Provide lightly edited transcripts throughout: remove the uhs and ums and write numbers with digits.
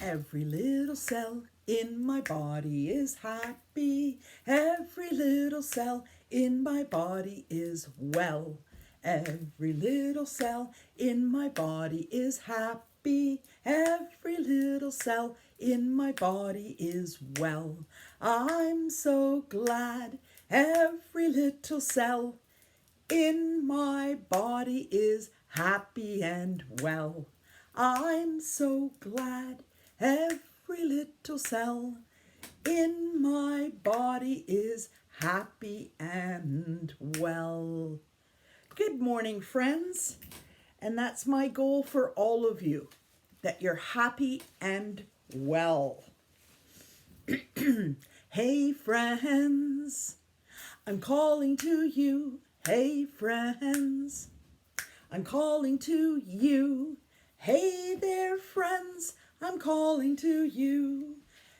Every little cell in my body is happy. Every little cell in my body is well. Every little cell in my body is happy. Every little cell in my body is well. I'm so glad every little cell in my body is happy and well. I'm so glad every little cell in my body is happy and well. Good morning, friends. And that's my goal for all of you, that you're happy and well. Hey, friends, I'm calling to you. Hey, friends, I'm calling to you. Hey there, friends, I'm calling to you.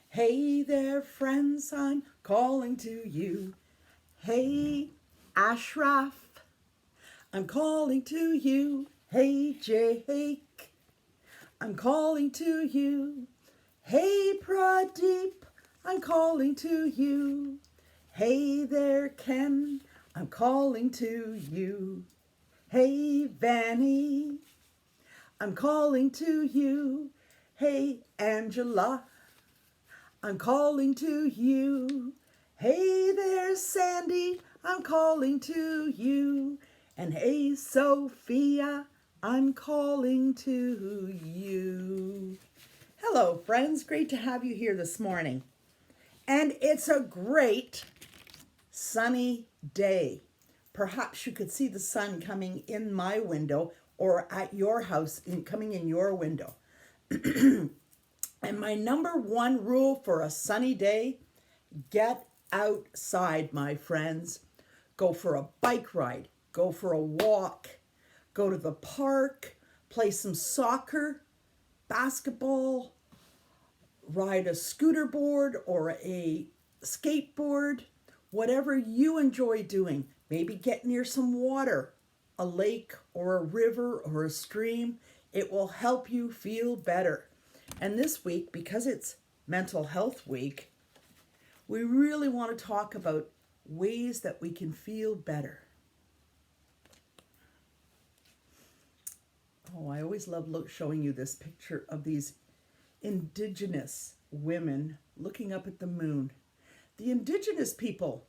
Hey there, friends, I'm calling to you. Hey, Ashraf, I'm calling to you. Hey, Jake, I'm calling to you. Hey, Pradeep, I'm calling to you. Hey there, Ken, I'm calling to you. Hey, Vanny, I'm calling to you. Hey, Angela, I'm calling to you. Hey there, Sandy, I'm calling to you. And hey, Sophia, I'm calling to you. Hello, friends. Great to have you here this morning. And it's a great sunny day. Perhaps you could see the sun coming in my window or at your house, coming in your window. And my number one rule for a sunny day, get outside, my friends. Go for a bike ride, go for a walk, go to the park, play some soccer, basketball, ride a scooter board or a skateboard, whatever you enjoy doing. Maybe get near some water, a lake or a river or a stream. It will help you feel better. And this week, because it's Mental Health Week, we really want to talk about ways that we can feel better. Oh, I always love showing you this picture of these Indigenous women looking up at the moon. The Indigenous people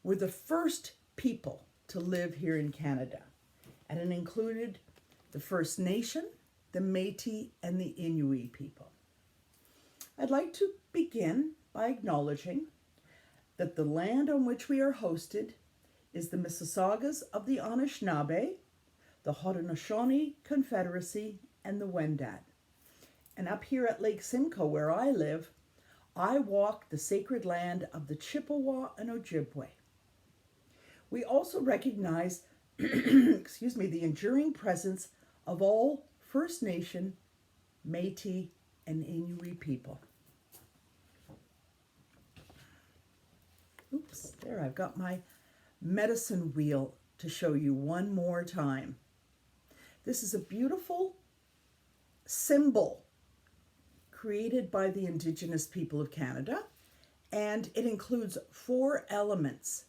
were the first people to live here in Canada, and it included the First Nation, the Métis, and the Inuit people. I'd like to begin by acknowledging that the land on which we are hosted is the Mississaugas of the Anishinaabe, the Haudenosaunee Confederacy, and the Wendat. And up here at Lake Simcoe, where I live, I walk the sacred land of the Chippewa and Ojibwe. We also recognize the enduring presence of all First Nation, Métis, and Inuit people. Oops, there, I've got my medicine wheel to show you one more time. This is a beautiful symbol created by the Indigenous people of Canada, and it includes 4 elements: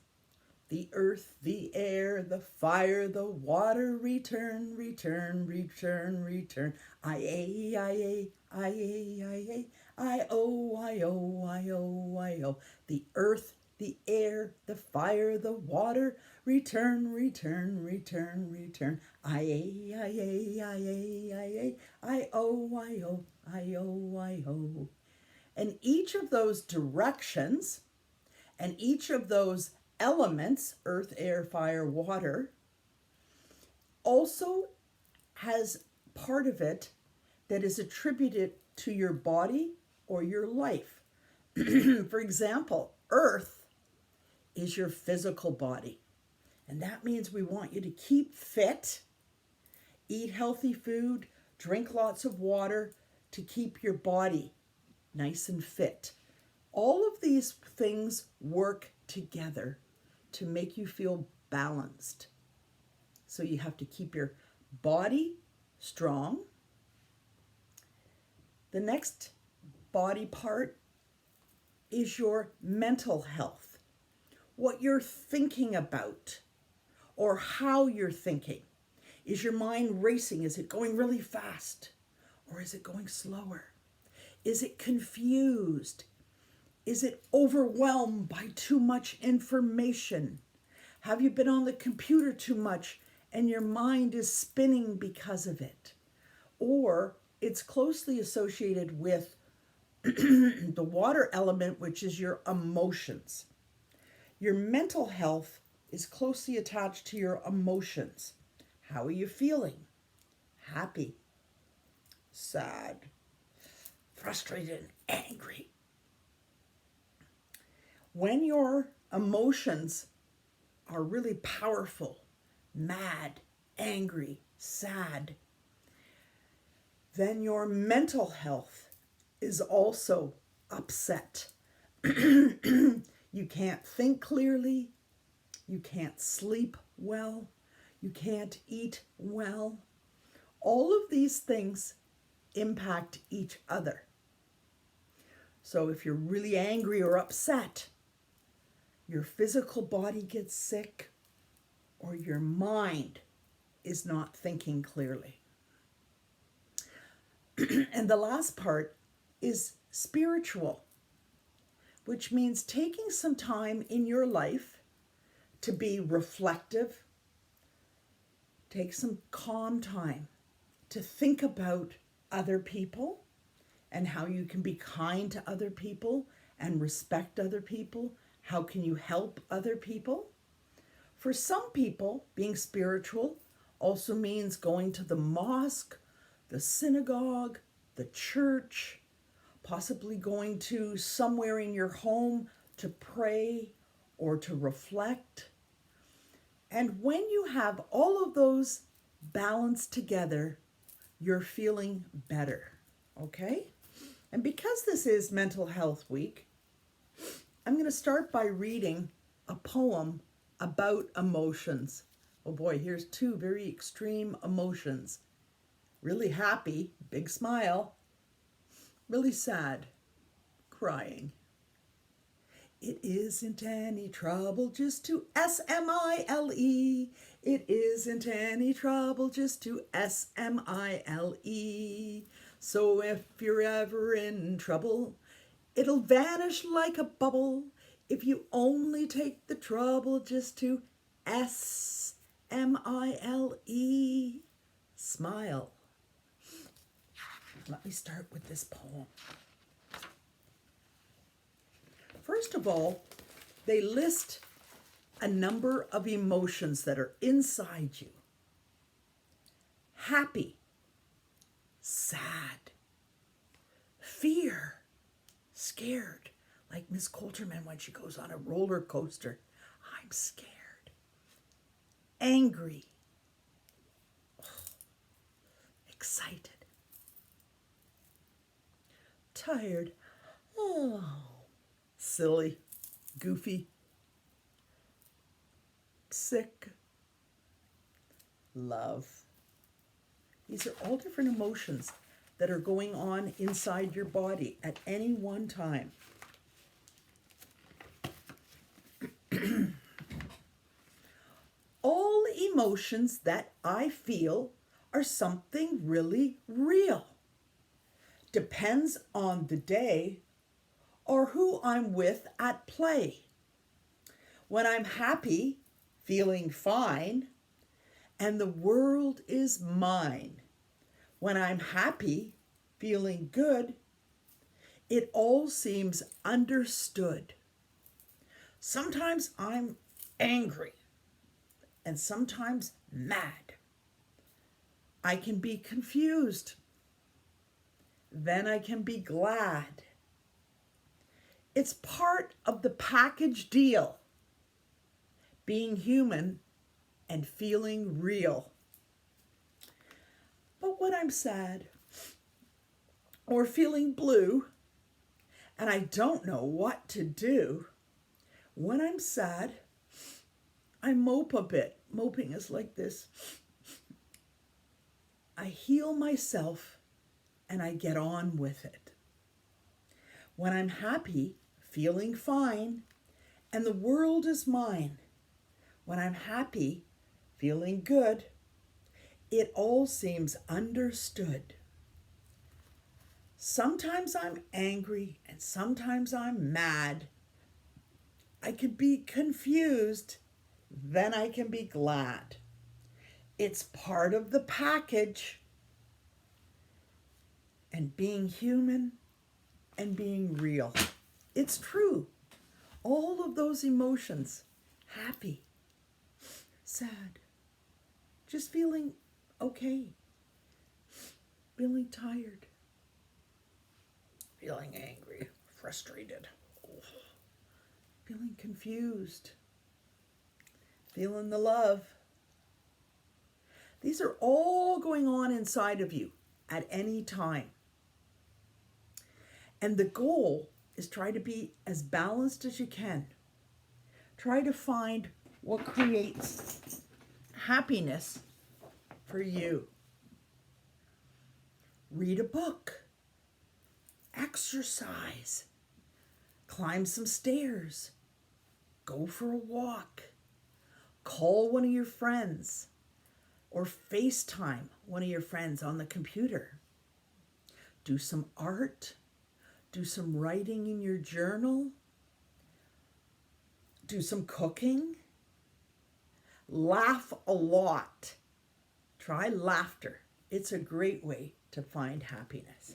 the earth, the air, the fire, the water. Return, return, return, return. I-A, I-A, I-A, I-A, I-O, I-O, I-O, I-O. The earth, the air, the fire, the water. Return, return, return, return. I-A, I-A, I-A, I-A, I-O, I-O, I-O, I-O. And each of those directions and each of those elements, earth, air, fire, water, also has part of it that is attributed to your body or your life. For example, earth is your physical body. And that means we want you to keep fit, eat healthy food, drink lots of water to keep your body nice and fit. All of these things work together to make you feel balanced. So you have to keep your body strong. The next body part is your mental health, what you're thinking about or how you're thinking. Is your mind racing? Is it going really fast or is it going slower? Is it confused? Is it overwhelmed by too much information? Have you been on the computer too much and your mind is spinning because of it? Or it's closely associated with the water element, which is your emotions. Your mental health is closely attached to your emotions. How are you feeling? Happy, sad, frustrated, and angry. When your emotions are really powerful, mad, angry, sad, then your mental health is also upset. You can't think clearly, you can't sleep well, you can't eat well. All of these things impact each other. So if you're really angry or upset, your physical body gets sick or your mind is not thinking clearly. And the last part is spiritual, which means taking some time in your life to be reflective, take some calm time to think about other people and how you can be kind to other people and respect other people. How can you help other people? For some people, being spiritual also means going to the mosque, the synagogue, the church, possibly going to somewhere in your home to pray or to reflect. And when you have all of those balanced together, you're feeling better, okay? And because this is Mental Health Week, I'm going to start by reading a poem about emotions. Oh boy, here's two very extreme emotions. Really happy, big smile. Really sad, crying. It isn't any trouble just to S-M-I-L-E. It isn't any trouble just to S-M-I-L-E. So if you're ever in trouble, it'll vanish like a bubble if you only take the trouble just to S-M-I-L-E. Smile. Let me start with this poem. First of all, they list a number of emotions that are inside you. Happy, sad, fear, scared, like Miss Coulterman when she goes on a roller coaster. I'm scared. Angry, excited, tired, oh, silly, goofy, sick, love. These are all different emotions that are going on inside your body at any one time. All emotions that I feel are something really real. Depends on the day or who I'm with at play. When I'm happy, feeling fine, and the world is mine. When I'm happy, feeling good, it all seems understood. Sometimes I'm angry and sometimes mad. I can be confused. Then I can be glad. It's part of the package deal. Being human and feeling real. But when I'm sad or feeling blue and I don't know what to do, when I'm sad, I mope a bit. Moping is like this. I heal myself and I get on with it. When I'm happy, feeling fine, and the world is mine. When I'm happy, feeling good, it all seems understood. Sometimes I'm angry and sometimes I'm mad. I can be confused, then I can be glad. It's part of the package. And being human and being real. It's true. All of those emotions, happy, sad, just feeling okay, feeling tired, feeling angry, frustrated, feeling confused, feeling the love. These are all going on inside of you at any time. And the goal is try to be as balanced as you can. Try to find what creates happiness for you. Read a book. Exercise. Climb some stairs. Go for a walk. Call one of your friends. Or FaceTime one of your friends on the computer. Do some art. Do some writing in your journal. Do some cooking. Laugh a lot. Try laughter. It's a great way to find happiness.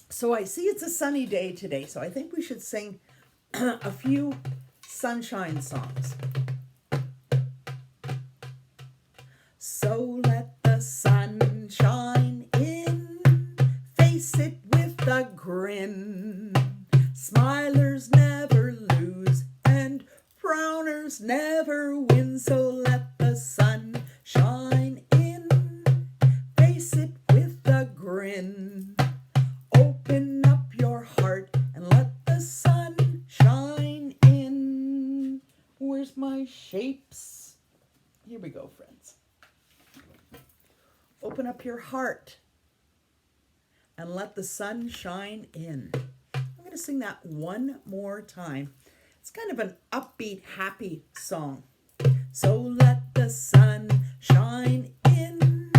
So I see it's a sunny day today, so I think we should sing a few sunshine songs. So let the sun shine in, face it with a grin. Smilers never lose and frowners never win. So let the sun shine in, face it with a grin. Open up your heart and let the sun shine in. Where's my shapes? Here we go, friends. Open up your heart and let the sun shine in. I'm going to sing that one more time. It's kind of an upbeat, happy song. So let the sun shine in,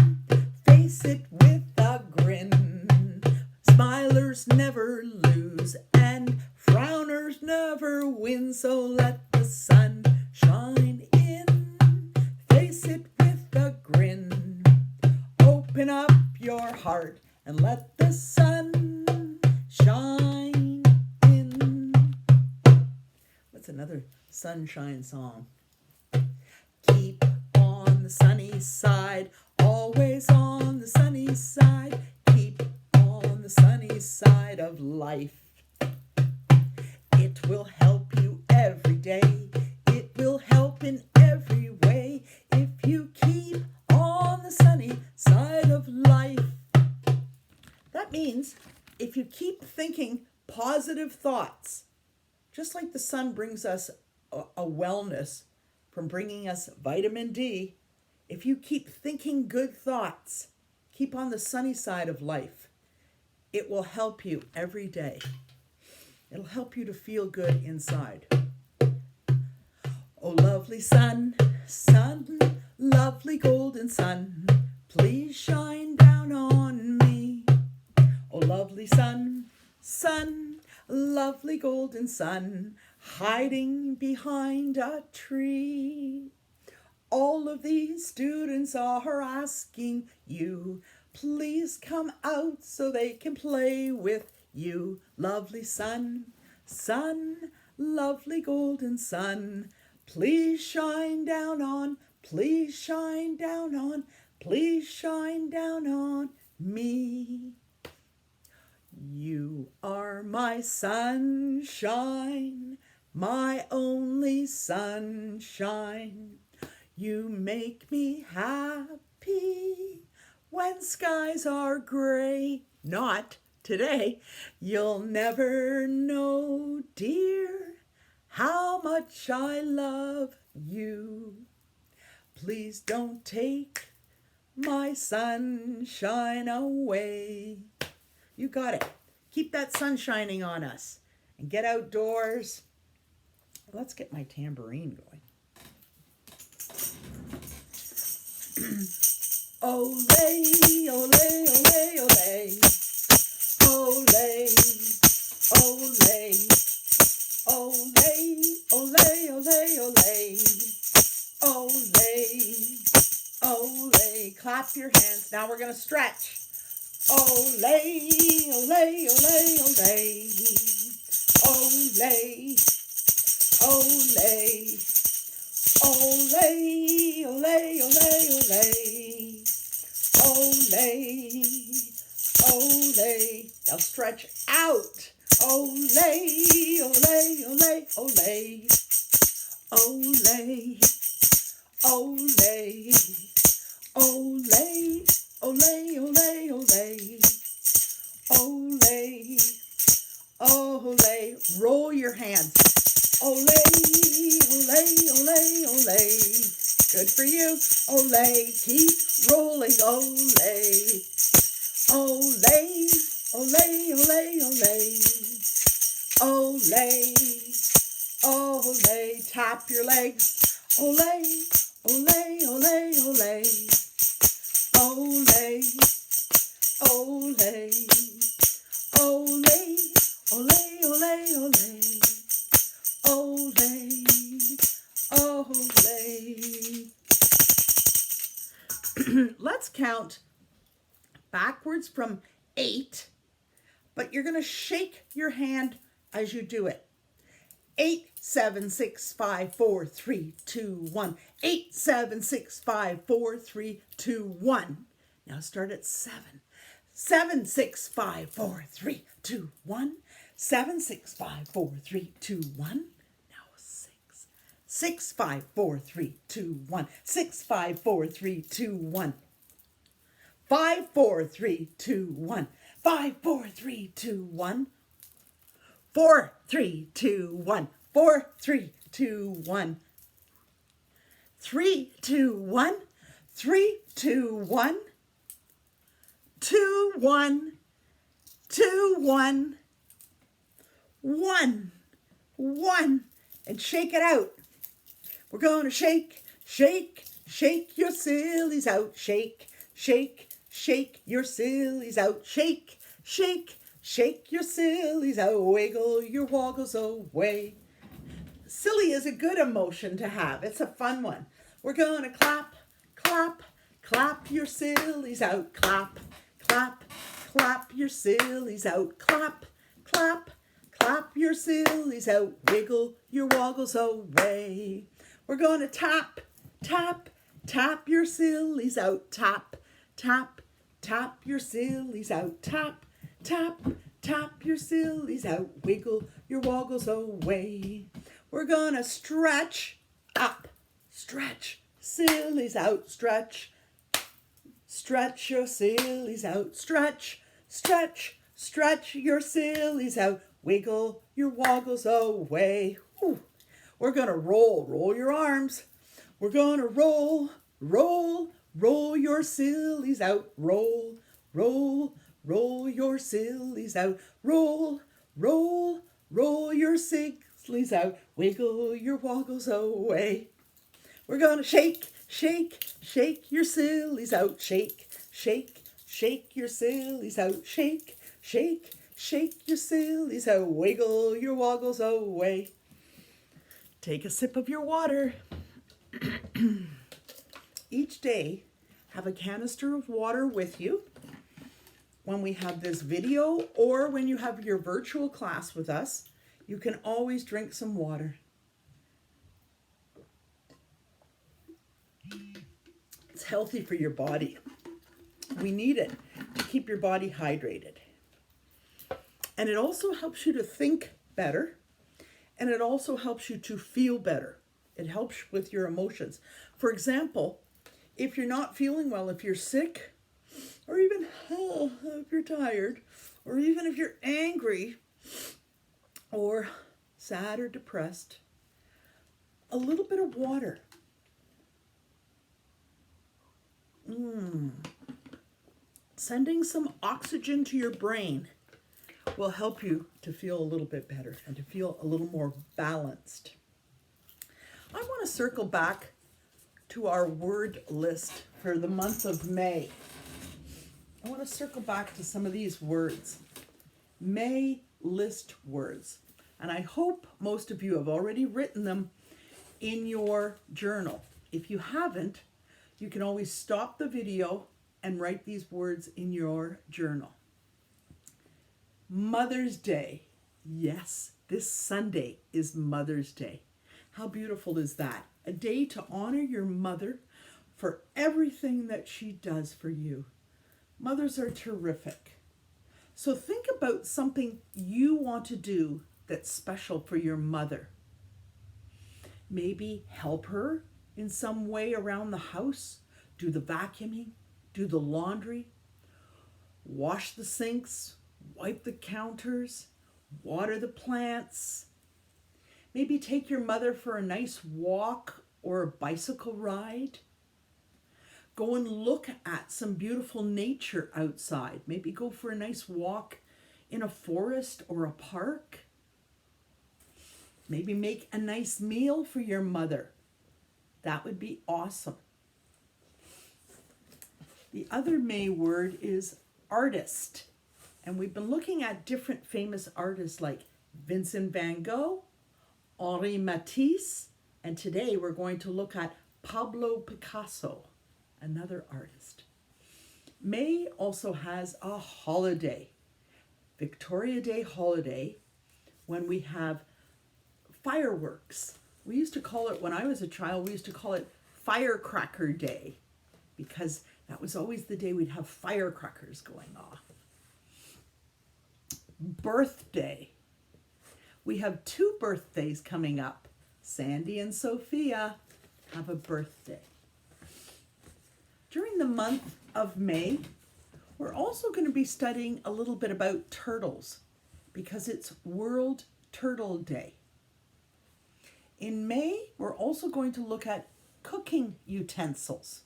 face it with a grin. Smilers never lose and frowners never win. So let the sun shine in, face it with a grin. Open up your heart and let the sun shine in. What's another sunshine song? Keep on the sunny side, always on the sunny side. Keep on the sunny side of life. It will help you every day. It will help in every way if you keep on the sunny side of life. That means if you keep thinking positive thoughts, just like the sun brings us a wellness from bringing us vitamin D, if you keep thinking good thoughts, keep on the sunny side of life, it will help you every day. It'll help you to feel good inside. Oh, lovely sun, sun, lovely golden sun, please shine down on me. Oh, lovely sun, sun, lovely golden sun, hiding behind a tree. All of these students are asking you, please come out so they can play with you. Lovely sun, sun, lovely golden sun, please shine down on, please shine down on, please shine down on me. You are my sunshine, my only sunshine. You make me happy when skies are gray. Not today. You'll never know, dear, how much I love you. Please don't take my sunshine away. You got it. Keep that sun shining on us and get outdoors. Let's get my tambourine going. Ole, ole, ole, ole. Ole, ole. Ole, ole, ole, ole. Ole, ole. Clap your hands. Now we're going to stretch. Ole, ole, ole, ole. Ole, ole. Ole, ole, ole, ole. Ole, ole. Now stretch out. Ole, ole, ole, ole. Ole, ole. Ole, ole, ole, ole. Ole, ole. Roll your hands. Ole, ole, ole, ole. Good for you. Ole, keep rolling. Ole, ole, ole, ole, ole. Ole, ole. Tap your legs. Ole, ole, ole, ole. Ole, ole. Ole, ole, ole, ole. Ole, ole. Let's count backwards from 8, but you're going to shake your hand as you do it. 8, 7, 6, 5, 4, 3, 2, 1. 8, 7, 6, 5, 4, 3, 2, 1. Now start at 7. 7, 6, 5, 4, 3, 2, 1. 7, 6, 5, 4, 3, 2, 1. Now 6. 6, 5, 4, 3, 2, 1. 6, 5, 4, 3, 2, 1. 5, 4, 3, 2, 1. 5, 4, 3, 2, 1. 4, 3, 2, 1. 4, 3, 2, 1. 3, 2, 1. 3, 2, 1. 2, 1. 2, 1. 1. 1. And shake it out. We're going to shake, shake, shake your sillies out. Shake, shake, shake your sillies out. Shake, shake, shake your sillies out. Wiggle your woggles away. Silly is a good emotion to have. It's a fun one. We're going to clap, clap, clap your sillies out. Clap, clap, clap your sillies out. Clap, clap, clap your sillies out. Wiggle your woggles away. We're going to tap, tap, tap your sillies out. Tap, tap, tap your sillies out. Tap, tap, tap your sillies out. Wiggle your woggles away. We're going to stretch up, stretch, sillies out. Stretch, stretch your sillies out. Stretch, stretch, stretch your sillies out. Wiggle your woggles away. Whew. We're going to roll your arms. We're going to roll, roll your sillies out. Roll, roll your sillies out. Roll, roll your sillies out. Wiggle your woggles away. We're going to shake, shake, shake your sillies out. Shake, shake, shake your sillies out. Shake, shake, shake your sillies out. Wiggle your woggles away. Take a sip of your water. Each day, have a canister of water with you. When we have this video or when you have your virtual class with us, you can always drink some water. It's healthy for your body. We need it to keep your body hydrated. And it also helps you to think better. And it also helps you to feel better. It helps with your emotions. For example, if you're not feeling well, if you're sick, or even if you're tired, or even if you're angry, or sad or depressed, a little bit of water. Sending some oxygen to your brain will help you to feel a little bit better and to feel a little more balanced. I want to circle back to our word list for the month of May. I want to circle back to some of these words. May list words. And I hope most of you have already written them in your journal. If you haven't, you can always stop the video and write these words in your journal. Mother's Day. Yes, this Sunday is Mother's Day. How beautiful is that? A day to honor your mother for everything that she does for you. Mothers are terrific. So think about something you want to do that's special for your mother. Maybe help her in some way around the house, do the vacuuming, do the laundry, wash the sinks, wipe the counters, water the plants. Maybe take your mother for a nice walk or a bicycle ride. Go and look at some beautiful nature outside. Maybe go for a nice walk in a forest or a park. Maybe make a nice meal for your mother. That would be awesome. The other May word is artist. And we've been looking at different famous artists like Vincent van Gogh, Henri Matisse, and today we're going to look at Pablo Picasso, another artist. May also has a holiday, Victoria Day holiday, when we have fireworks. We used to call it, when I was a child, we used to call it Firecracker Day because that was always the day we'd have firecrackers going off. Birthday. We have 2 birthdays coming up. Sandy and Sophia have a birthday. During the month of May, we're also going to be studying a little bit about turtles because it's World Turtle Day. In May, we're also going to look at cooking utensils.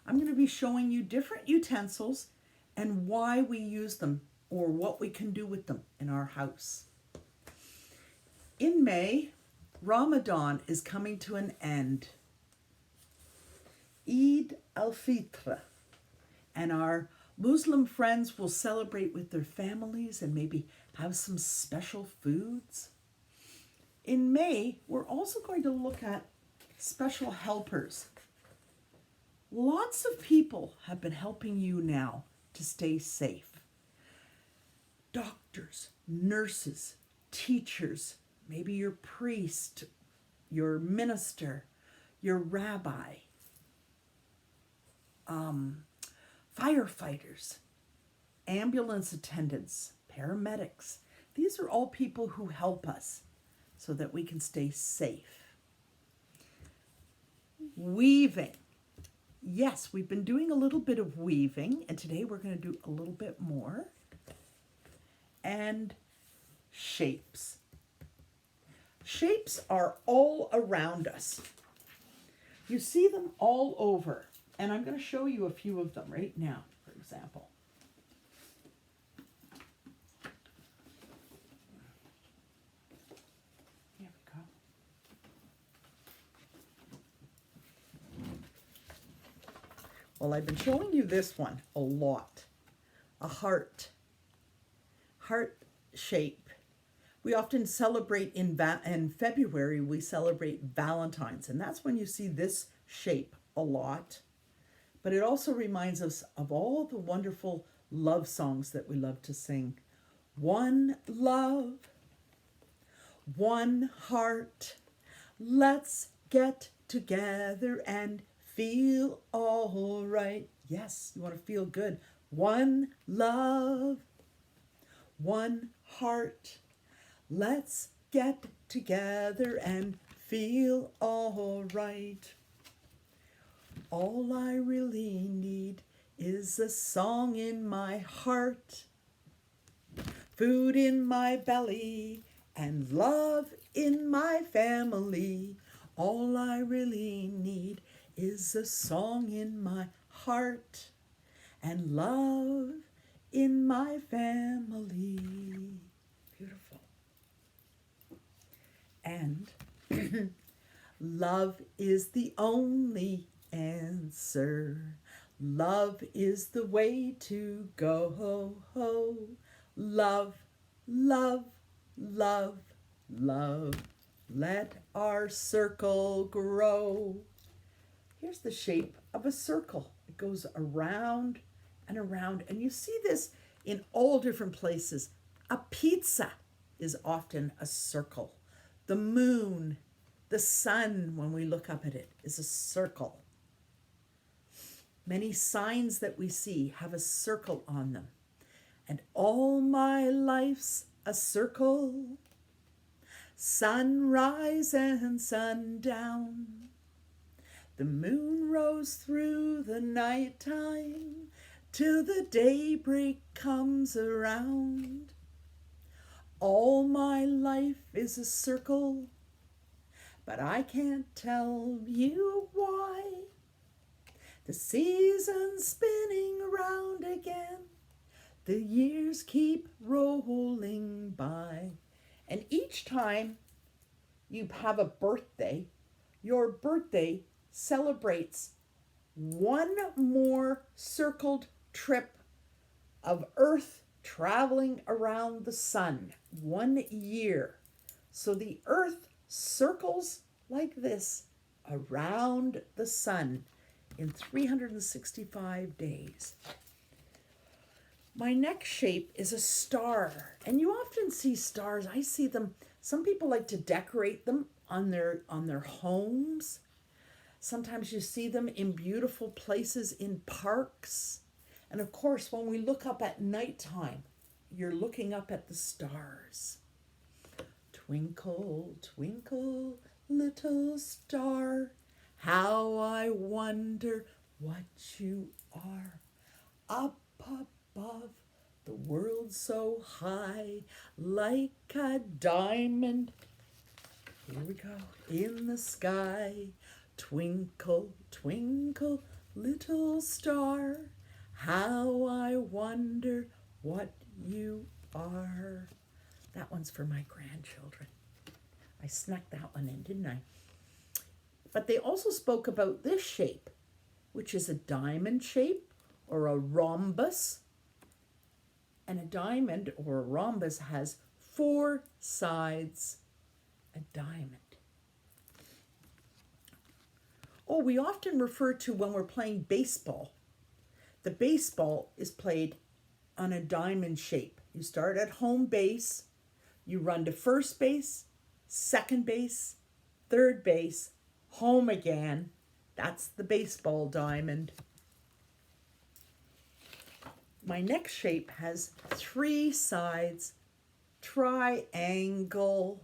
I'm going to be showing you different utensils and why we use them or what we can do with them in our house. In May, Ramadan is coming to an end. Eid al-Fitr. And our Muslim friends will celebrate with their families and maybe have some special foods. In May, we're also going to look at special helpers. Lots of people have been helping you now to stay safe. Doctors, nurses, teachers, maybe your priest, your minister, your rabbi, firefighters, ambulance attendants, paramedics. These are all people who help us so that we can stay safe. Weaving. Yes, we've been doing a little bit of weaving, and today we're going to do a little bit more. And shapes. Shapes are all around us. You see them all over, and I'm going to show you a few of them right now, for example. Here we go. Well, I've been showing you this one a lot. A heart. Heart shape. We often celebrate in February, we celebrate Valentine's, and that's when you see this shape a lot. But it also reminds us of all the wonderful love songs that we love to sing. One love, one heart, let's get together and feel all right. Yes, you want to feel good. One love, one heart, let's get together and feel all right. All I really need is a song in my heart, food in my belly, and love in my family. All I really need is a song in my heart and love in my family. Love is the only answer. Love is the way to go. Love, love, love, love. Let our circle grow. Here's the shape of a circle. It goes around and around, and you see this in all different places. A pizza is often a circle. The moon, the sun, when we look up at it, is a circle. Many signs that we see have a circle on them. And all my life's a circle. Sunrise and sundown. The moon rose through the nighttime till the daybreak comes around. All my life is a circle, but I can't tell you why. The season's spinning around again. The years keep rolling by. And each time you have a birthday, your birthday celebrates one more circled trip of Earth traveling around the sun, 1 year. So the Earth circles like this around the sun in 365 days. My next shape is a star, and you often see stars. I see them, some people like to decorate them on their homes. Sometimes you see them in beautiful places in parks. And of course, when we look up at nighttime, you're looking up at the stars. Twinkle, twinkle, little star, how I wonder what you are. Up above, the world so high, like a diamond. Here we go, in the sky. Twinkle, twinkle, little star, how I wonder what you are. That one's for my grandchildren. I snuck that one in, didn't I? But they also spoke about this shape, which is a diamond shape or a rhombus. And a diamond or a rhombus has 4 sides. A diamond. Oh, we often refer to when we're playing baseball. The baseball is played on a diamond shape. You start at home base, you run to first base, second base, third base, home again. That's the baseball diamond. My next shape has 3 sides, triangle.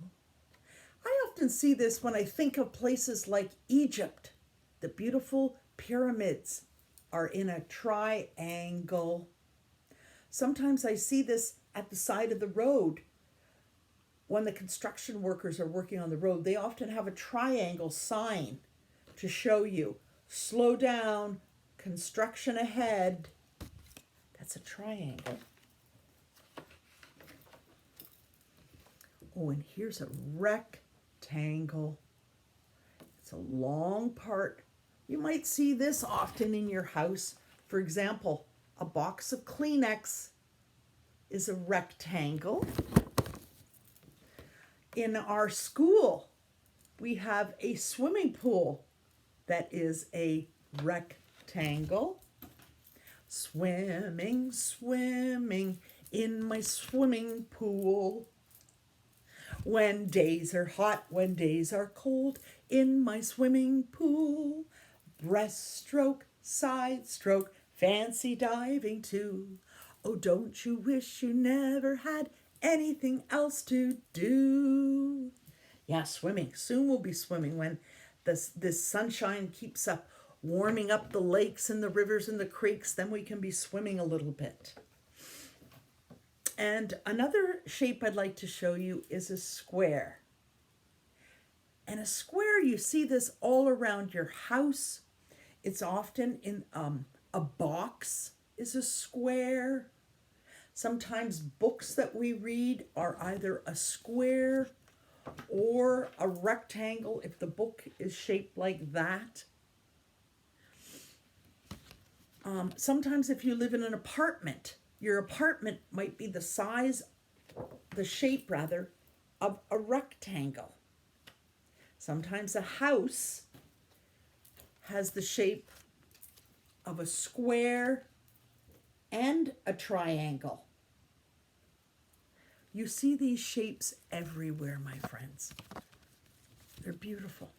I often see this when I think of places like Egypt. The beautiful pyramids are in a triangle. Sometimes I see this at the side of the road. When the construction workers are working on the road, they often have a triangle sign to show you, slow down, construction ahead. That's a triangle. Oh, and here's a rectangle. It's a long part. You might see this often in your house. For example, a box of Kleenex is a rectangle. In our school, we have a swimming pool that is a rectangle. Swimming, swimming in my swimming pool. When days are hot, when days are cold, in my swimming pool. Breaststroke, side stroke, fancy diving too. Oh, don't you wish you never had anything else to do? Yeah, swimming. Soon we'll be swimming when this sunshine keeps up, warming up the lakes and the rivers and the creeks. Then we can be swimming a little bit. And another shape I'd like to show you is a square. And a square, you see this all around your house. It's often in a box is a square. Sometimes books that we read are either a square or a rectangle if the book is shaped like that. Sometimes if you live in an apartment, your apartment might be the size, the shape rather, of a rectangle. Sometimes a house has the shape of a square and a triangle. You see these shapes everywhere, my friends. They're beautiful.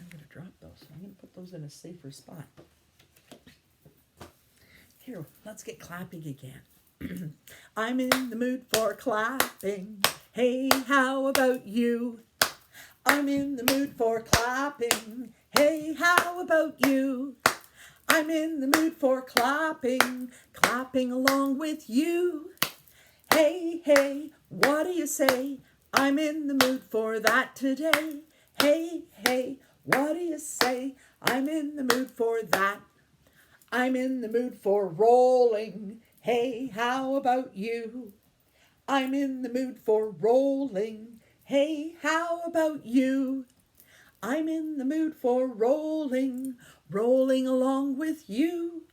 I'm going to drop those. I'm going to put those in a safer spot. Here, let's get clapping again. I'm in the mood for clapping. Hey, how about you? I'm in the mood for clapping. Hey, how about you? I'm in the mood for clapping, clapping along with you. Hey, hey, what do you say? I'm in the mood for that today. Hey, hey, what do you say? I'm in the mood for that. I'm in the mood for rolling. Hey, how about you? I'm in the mood for rolling. Hey, how about you? I'm in the mood for rolling, rolling along with you.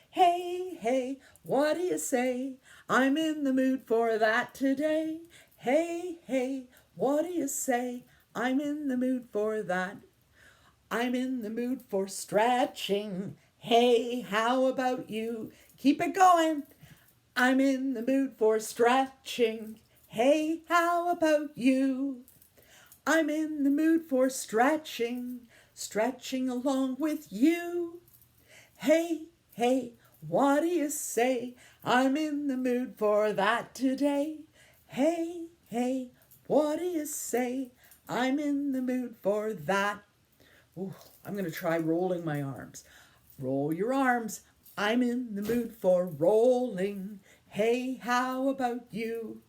Hey, hey, what do you say? I'm in the mood for that today. Hey, hey, what do you say? I'm in the mood for that. I'm in the mood for stretching. Hey, how about you? Keep it going. I'm in the mood for stretching. Hey, how about you? I'm in the mood for stretching, stretching along with you. Hey, hey, what do you say? I'm in the mood for that today. Hey, hey, what do you say? I'm in the mood for that. Ooh, I'm going to try rolling my arms. Roll your arms. I'm in the mood for rolling. Hey, how about you?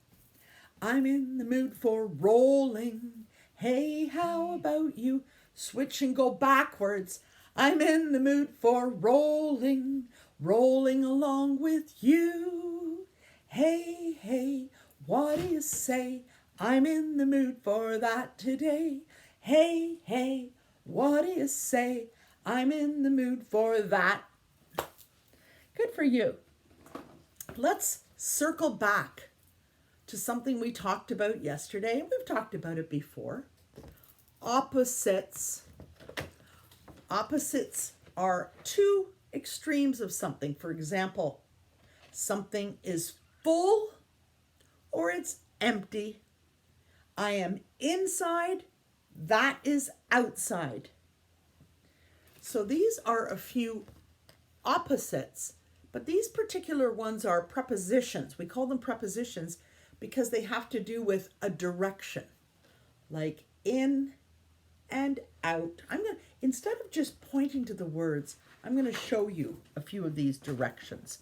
I'm in the mood for rolling. Hey, how about you? Switch and go backwards. I'm in the mood for rolling, rolling along with you. Hey, hey, what do you say? I'm in the mood for that today. Hey, hey, what do you say? I'm in the mood for that. Good for you. Let's circle back to something we talked about yesterday, and we've talked about it before. Opposites. Opposites are two extremes of something. For example, something is full or it's empty. I am inside, that is outside. So these are a few opposites, but these particular ones are prepositions. We call them prepositions because they have to do with a direction, like in and out. Instead of just pointing to the words, I'm going to show you a few of these directions.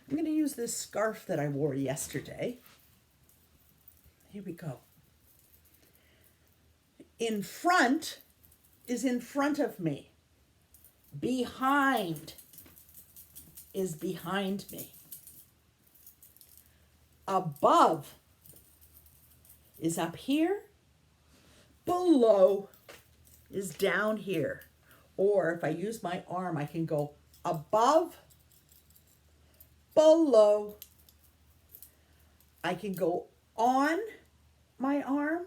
I'm going to use this scarf that I wore yesterday. Here we go. In front is in front of me. Behind is behind me. Above is up here. Below is down here. Or if I use my arm, I can go above, below. I can go on my arm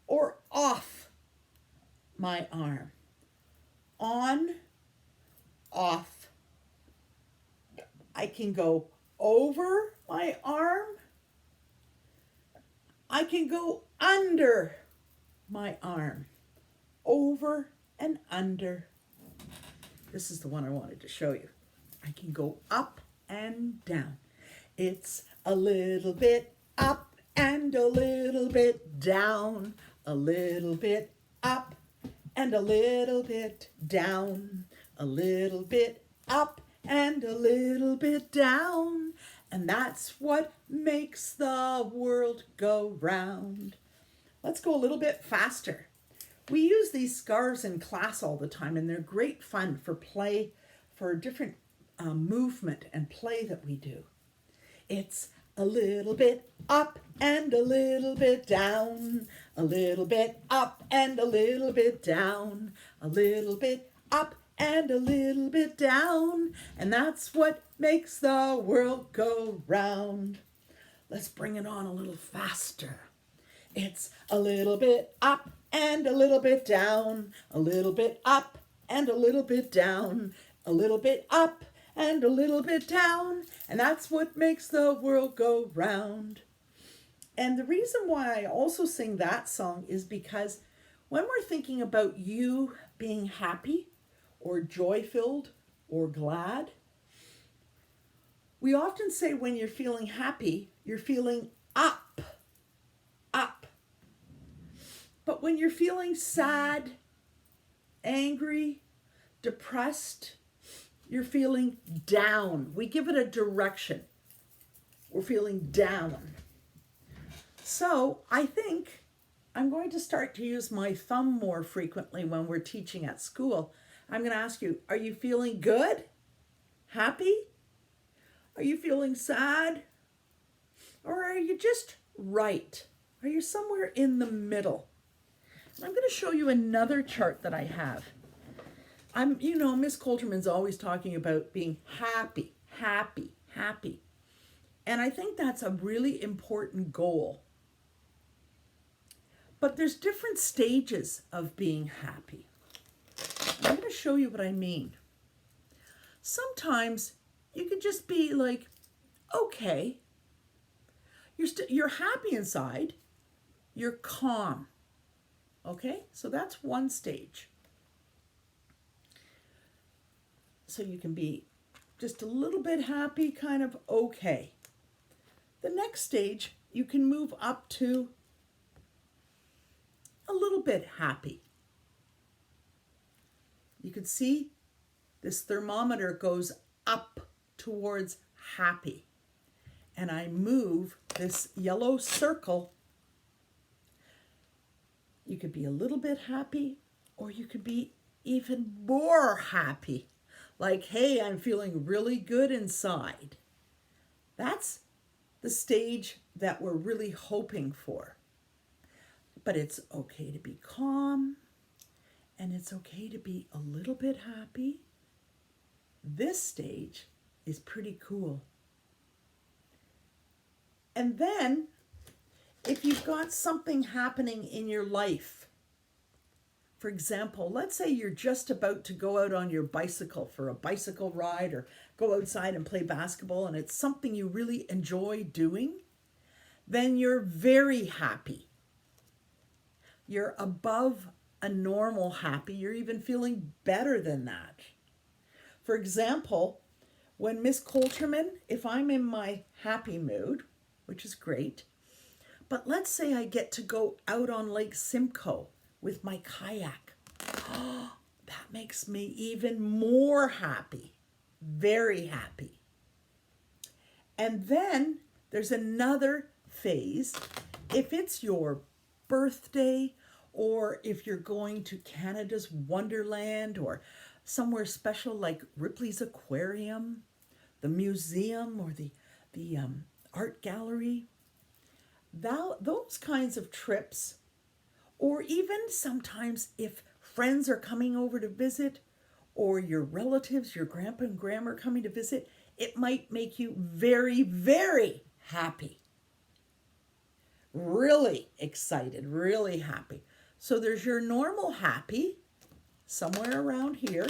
or off my arm. On, off. I can go over my arm. I can go under my arm. Over and under. This is the one I wanted to show you. I can go up and down. It's a little bit up and a little bit down. A little bit up and a little bit down. A little bit up and a little bit down. And that's what makes the world go round. Let's go a little bit faster. We use these scarves in class all the time, and they're great fun for play, for different movement and play that we do. It's a little bit up and a little bit down, a little bit up and a little bit down, a little bit up and a little bit down, and that's what makes the world go round. Let's bring it on a little faster. It's a little bit up and a little bit down, a little bit up and a little bit down, a little bit up and a little bit down, and that's what makes the world go round. And the reason why I also sing that song is because when we're thinking about you being happy or joy-filled or glad, we often say when you're feeling happy, you're feeling up, up. But when you're feeling sad, angry, depressed, you're feeling down. We give it a direction. We're feeling down. So I think I'm going to start to use my thumb more frequently when we're teaching at school. I'm going to ask you, are you feeling good? Happy? Are you feeling sad? Or are you just right? Are you somewhere in the middle? And I'm going to show you another chart that I have. Miss Coulterman's always talking about being happy, happy, happy. And I think that's a really important goal. But there's different stages of being happy. I'm going to show you what I mean. Sometimes you could just be like, okay, you're happy inside, you're calm. Okay, so that's one stage. So you can be just a little bit happy, kind of okay. The next stage, you can move up to a little bit happy. You can see this thermometer goes up towards happy. And I move this yellow circle. You could be a little bit happy, or you could be even more happy. Like, hey, I'm feeling really good inside. That's the stage that we're really hoping for. But it's okay to be calm, and it's okay to be a little bit happy. This stage is pretty cool. And then, if you've got something happening in your life, for example, let's say you're just about to go out on your bicycle for a bicycle ride or go outside and play basketball, and it's something you really enjoy doing, then you're very happy. You're above a normal happy. You're even feeling better than that. For example, when Miss Coulterman, if I'm in my happy mood, which is great, but let's say I get to go out on Lake Simcoe with my kayak. That makes me even more happy, very happy. And then there's another phase. If it's your birthday, or if you're going to Canada's Wonderland or somewhere special like Ripley's Aquarium, the museum, or the art gallery, those kinds of trips, or even sometimes if friends are coming over to visit, or your relatives, your grandpa and grandma are coming to visit, it might make you very, very happy. Really excited, really happy. So there's your normal happy, somewhere around here.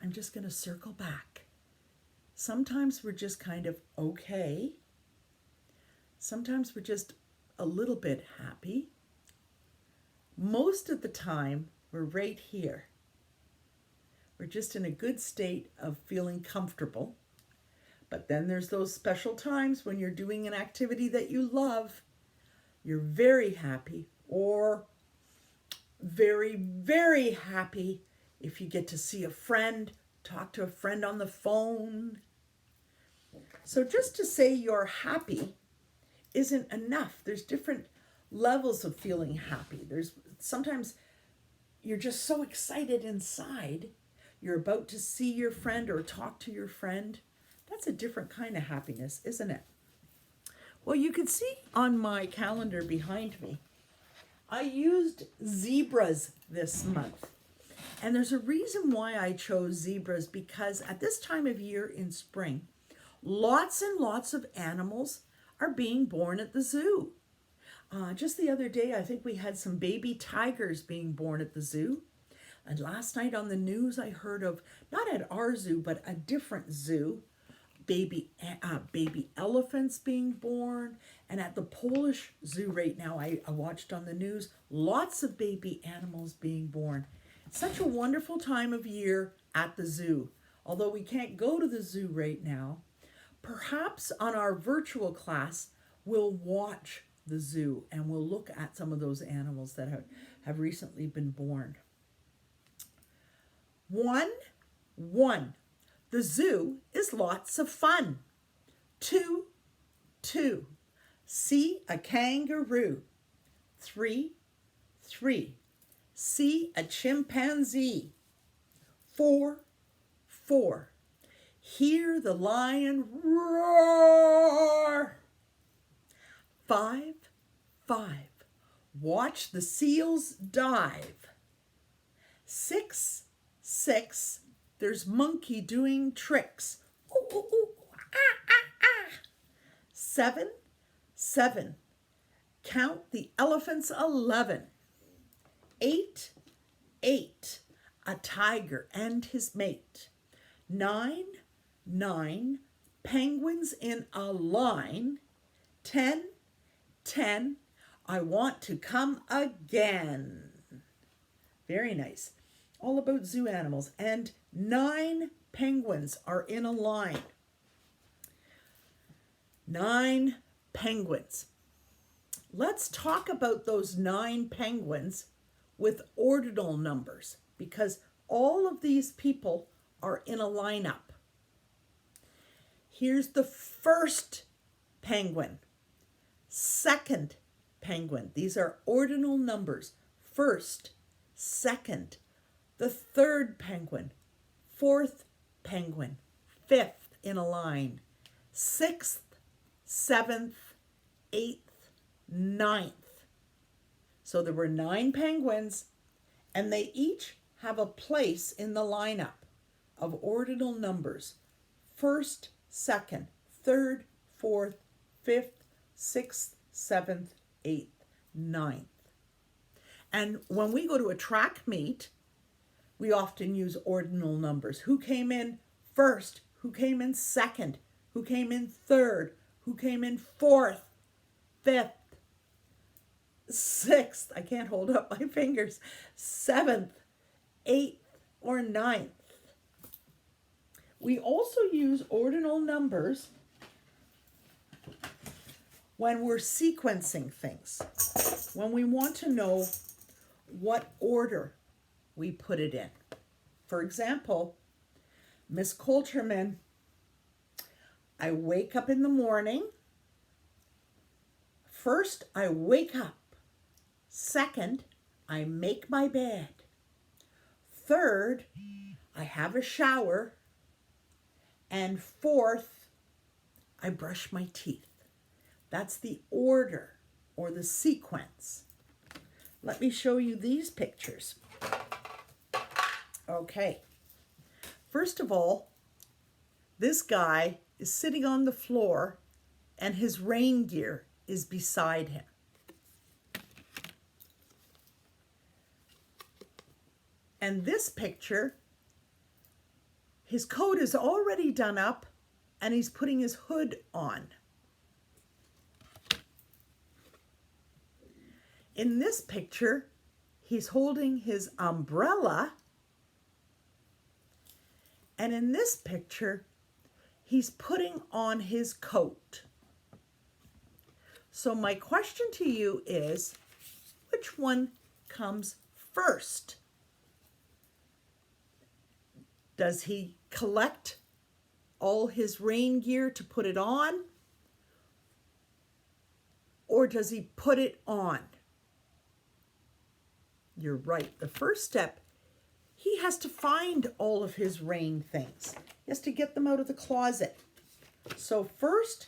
I'm just going to circle back. Sometimes we're just kind of okay. Sometimes we're just a little bit happy. Most of the time, we're right here. We're just in a good state of feeling comfortable. But then there's those special times when you're doing an activity that you love. You're very happy, or very, very happy if you get to see a friend, talk to a friend on the phone. So just to say you're happy isn't enough. There's different levels of feeling happy. There's sometimes you're just so excited inside. You're about to see your friend or talk to your friend. That's a different kind of happiness, isn't it? Well, you can see on my calendar behind me, I used zebras this month. And there's a reason why I chose zebras, because at this time of year in spring, lots and lots of animals are being born at the zoo. Just the other day, I think we had some baby tigers being born at the zoo. And last night on the news, I heard of, not at our zoo, but a different zoo, baby elephants being born. And at the Polish zoo right now, I watched on the news, lots of baby animals being born. Such a wonderful time of year at the zoo. Although we can't go to the zoo right now, perhaps on our virtual class, we'll watch the zoo and we'll look at some of those animals that have recently been born. 1. The zoo is lots of fun. 2. See a kangaroo. 3. See a chimpanzee. 4. Hear the lion roar. 5. Watch the seals dive. 6. There's monkey doing tricks. Ooh, ooh, ooh. Ah, ah, ah. 7. Count the elephants 11. 8. A tiger and his mate. 9. Penguins in a line. 10. I want to come again. Very nice. All about zoo animals. And 9 penguins are in a line. 9 penguins. Let's talk about those 9 penguins with ordinal numbers, because all of these people are in a lineup. Here's the first penguin. Second penguin. These are ordinal numbers. First, second. The third penguin. Fourth penguin. Fifth in a line. 6th, 7th, 8th, 9th. So there were 9 penguins, and they each have a place in the lineup of ordinal numbers. 1st, 2nd, 3rd, 4th, 5th, 6th, 7th, 8th, 9th. And when we go to a track meet, we often use ordinal numbers. Who came in first? Who came in second? Who came in third? Who came in fourth? Fifth? 6th, I can't hold up my fingers, 7th, 8th, or 9th. We also use ordinal numbers when we're sequencing things, when we want to know what order we put it in. For example, Miss Coulterman, I wake up in the morning. First, I wake up. Second, I make my bed. Third, I have a shower. And fourth, I brush my teeth. That's the order or the sequence. Let me show you these pictures. Okay. First of all, this guy is sitting on the floor and his rain gear is beside him. And this picture, his coat is already done up and he's putting his hood on. In this picture, he's holding his umbrella. And in this picture, he's putting on his coat. So my question to you is, which one comes first? Does he collect all his rain gear to put it on? Or does he put it on? You're right. The first step, he has to find all of his rain things. He has to get them out of the closet. So first,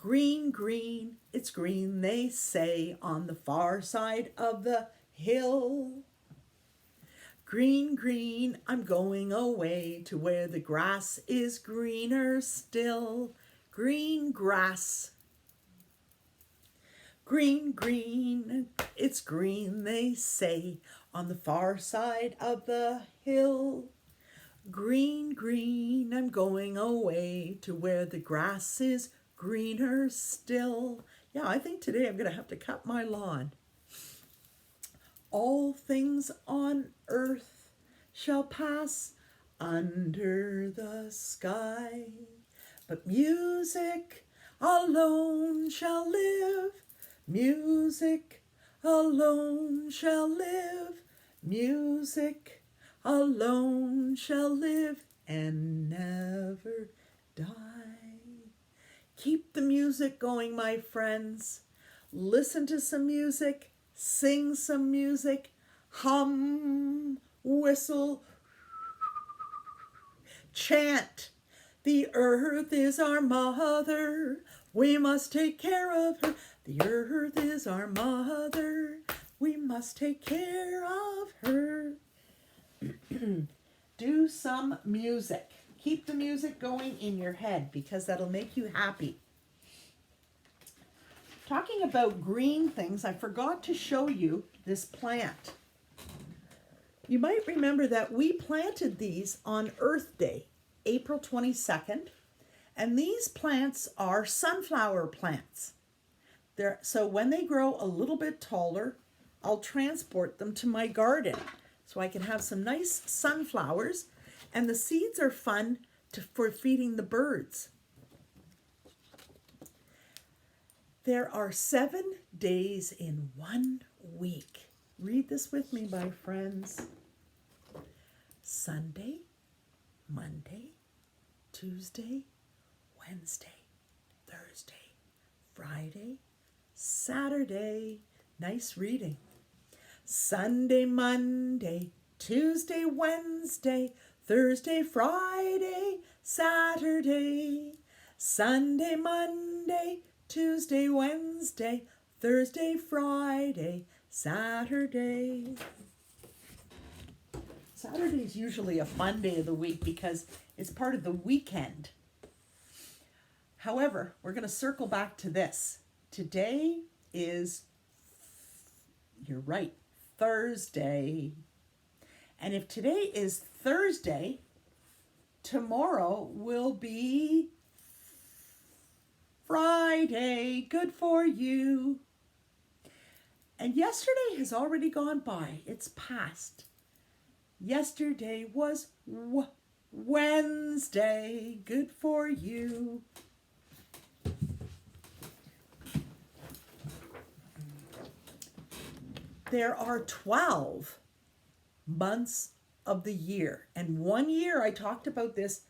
Green, green, it's green, they say, on the far side of the hill. Green, green, I'm going away to where the grass is greener still. Green grass. Green, green, it's green, they say, on the far side of the hill. Green, green, I'm going away to where the grass is greener still. Yeah, I think today I'm going to have to cut my lawn. All things on earth shall pass under the sky, but music alone shall live. Music alone shall live. Music alone shall live and never die. Keep the music going, my friends. Listen to some music, sing some music, hum, whistle, chant. The earth is our mother. We must take care of her. The earth is our mother. We must take care of her. Do some music. Keep the music going in your head because that'll make you happy. Talking about green things, I forgot to show you this plant. You might remember that we planted these on Earth Day, April 22nd, and these plants are sunflower plants. So when they grow a little bit taller, I'll transport them to my garden so I can have some nice sunflowers, and the seeds are fun for feeding the birds. There are 7 days in 1 week. Read this with me, my friends. Sunday, Monday, Tuesday, Wednesday, Thursday, Friday, Saturday. Nice reading. Sunday, Monday, Tuesday, Wednesday, Thursday, Friday, Saturday. Sunday, Monday, Tuesday, Wednesday, Thursday, Friday, Saturday. Saturday is usually a fun day of the week because it's part of the weekend. However, we're going to circle back to this. Today is, you're right, Thursday. And if today is Thursday, tomorrow will be Friday. Good for you. And yesterday has already gone by. It's past. Yesterday was Wednesday. Good for you. There are 12 months of the year. And 1 year, I talked about this,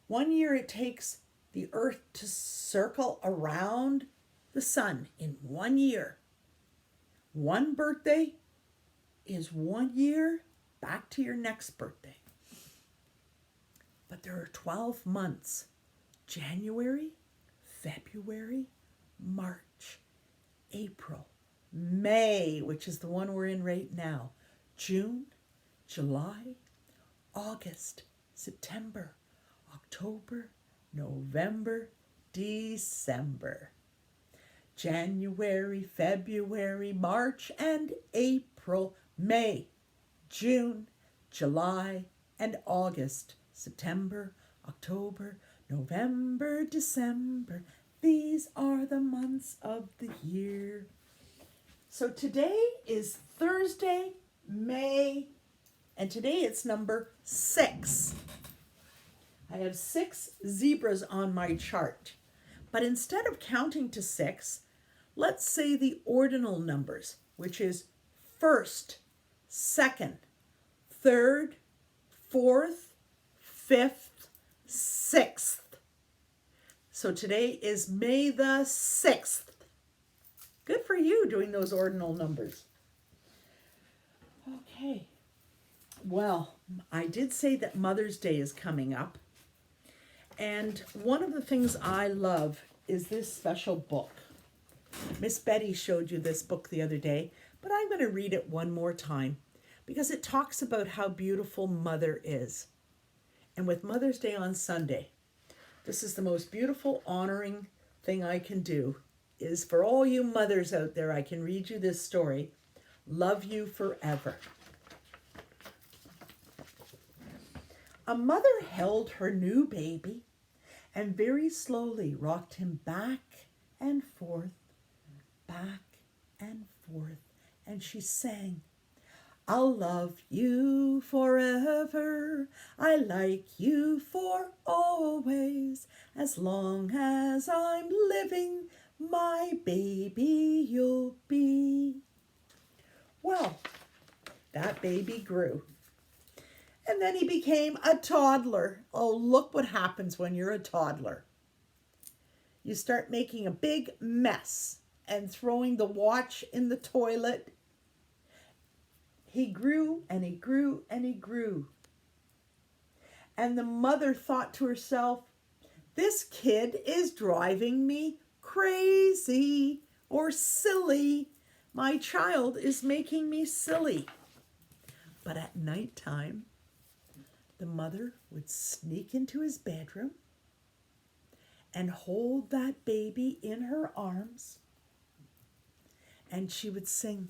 1 year it takes the earth to circle around the sun in 1 year. One birthday is 1 year, back to your next birthday. But there are 12 months. January, February, March, April, May, which is the one we're in right now, June, July, August, September, October, November, December. January, February, March, and April, May, June, July, and August, September, October, November, December. These are the months of the year. So today is Thursday, May, and today it's number 6. I have 6 zebras on my chart. But instead of counting to 6, let's say the ordinal numbers, which is 1st, 2nd, 3rd, 4th, 5th, 6th. So today is May the 6th. Good for you doing those ordinal numbers. Okay. Well, I did say that Mother's Day is coming up. And one of the things I love is this special book. Miss Betty showed you this book the other day, but I'm going to read it one more time because it talks about how beautiful Mother is. And with Mother's Day on Sunday, this is the most beautiful honoring thing I can do, is for all you mothers out there, I can read you this story. Love you forever. A mother held her new baby and very slowly rocked him back and forth, and she sang, I'll love you forever, I like you for always, as long as I'm living, my baby you'll be. Well, that baby grew. And then he became a toddler. Oh, look what happens when you're a toddler. You start making a big mess and throwing the watch in the toilet. He grew and he grew and he grew. And the mother thought to herself, this kid is driving me crazy or silly. My child is making me silly. But at nighttime, the mother would sneak into his bedroom and hold that baby in her arms. And she would sing,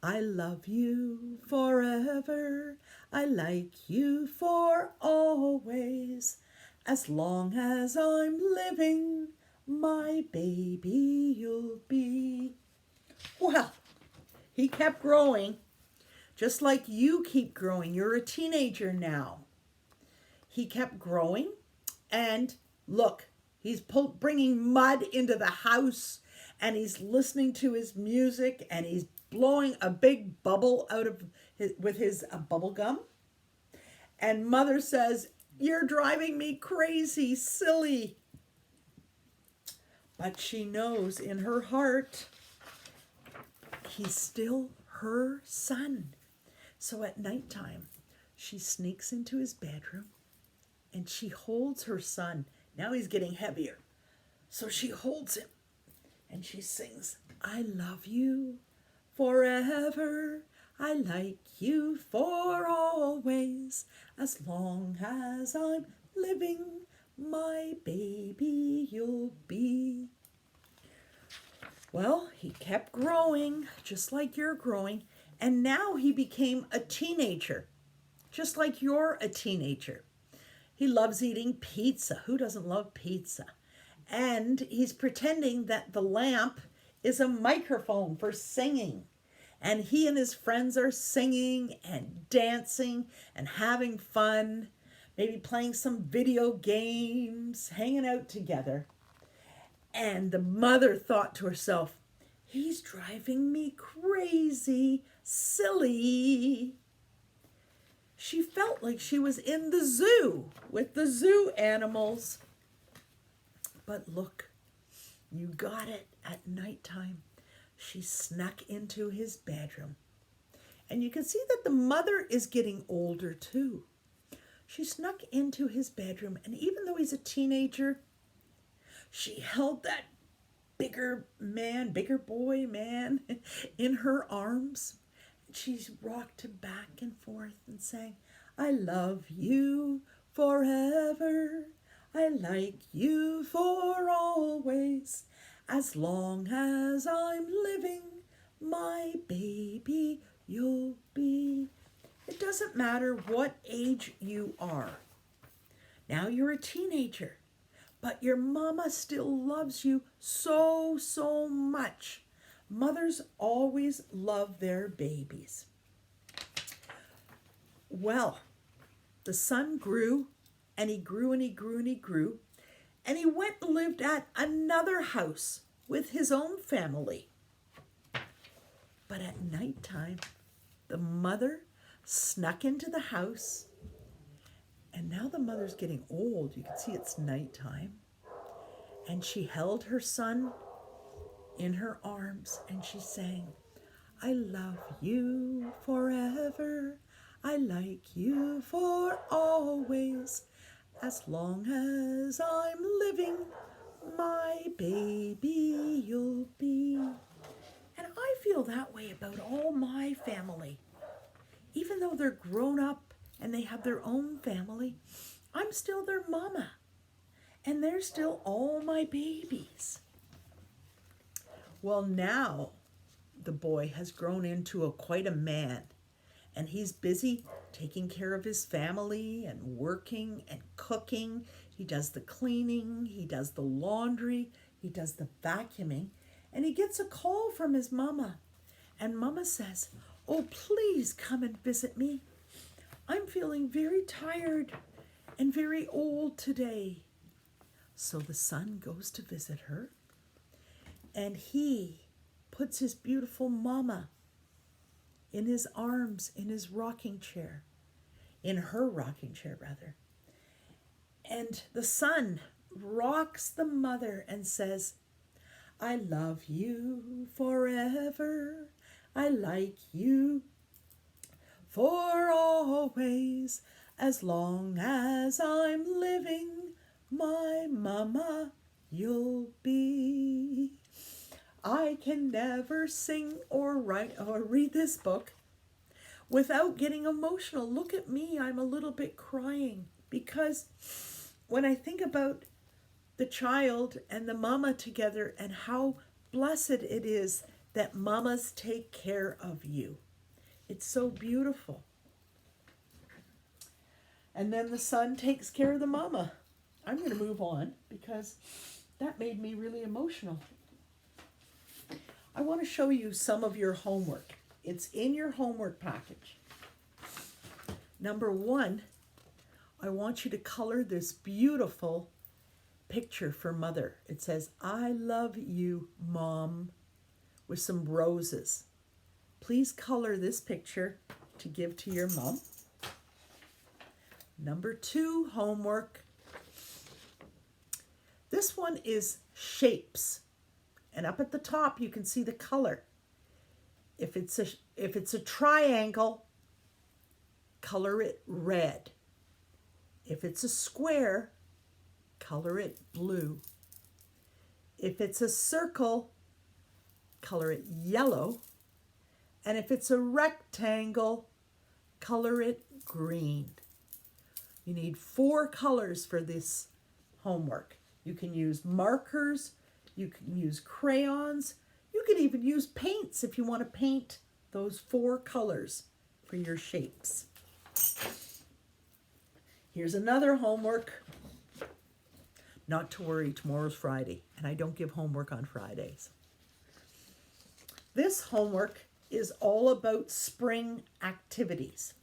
I love you forever, I like you for always, as long as I'm living, my baby you'll be. Well, he kept growing, just like you keep growing. You're a teenager now. He kept growing, and look, he's bringing mud into the house, and he's listening to his music, and he's blowing a big bubble out of with his bubble gum. And Mother says, you're driving me crazy, silly. But she knows in her heart, he's still her son. So at nighttime, she sneaks into his bedroom and she holds her son. Now he's getting heavier. So she holds him and she sings, I love you forever. I like you for always. As long as I'm living, my baby you'll be. Well, he kept growing, just like you're growing, and now he became a teenager, just like you're a teenager. He loves eating pizza. Who doesn't love pizza? And he's pretending that the lamp is a microphone for singing. And he and his friends are singing and dancing and having fun, maybe playing some video games, hanging out together. And the mother thought to herself, he's driving me crazy, silly. She felt like she was in the zoo with the zoo animals. But look, you got it, at nighttime. She snuck into his bedroom. And you can see that the mother is getting older too. She snuck into his bedroom, and even though he's a teenager, she held that bigger boy man in her arms. She rocked him back and forth and sang, I love you forever. I like you for always. As long as I'm living, my baby you'll be. It doesn't matter what age you are. Now you're a teenager, but your mama still loves you so, so much. Mothers always love their babies. Well, the son grew, and he grew, and he grew, and he grew, and he went and lived at another house with his own family. But at nighttime, the mother snuck into the house, and now the mother's getting old. You can see it's nighttime. And she held her son in her arms, and she sang, I love you forever. I like you for always. As long as I'm living, my baby you'll be. And I feel that way about all my family. Even though they're grown up and they have their own family, I'm still their mama. And they're still all my babies. Well, now the boy has grown into quite a man. And he's busy taking care of his family and working and cooking. He does the cleaning, he does the laundry, he does the vacuuming. And he gets a call from his mama. And mama says, "Oh, please come and visit me. I'm feeling very tired and very old today." So the son goes to visit her. And he puts his beautiful mama in his arms, in his rocking chair, in her rocking chair rather. And the son rocks the mother and says, "I love you forever. I like you for always. As long as I'm living, my mama you'll be." I can never sing or write or read this book without getting emotional. Look at me, I'm a little bit crying because when I think about the child and the mama together and how blessed it is that mamas take care of you. It's so beautiful. And then the son takes care of the mama. I'm going to move on because that made me really emotional. I want to show you some of your homework. It's in your homework package. Number 1, I want you to color this beautiful picture for mother. It says, "I love you, Mom," with some roses. Please color this picture to give to your mom. Number 2 homework. This one is shapes. And up at the top, you can see the color. If it's a triangle, color it red. If it's a square, color it blue. If it's a circle, color it yellow. And if it's a rectangle, color it green. You need 4 colors for this homework. You can use markers. You can use crayons. You can even use paints if you want to paint those 4 colors for your shapes. Here's another homework. Not to worry, tomorrow's Friday, and I don't give homework on Fridays. This homework is all about spring activities.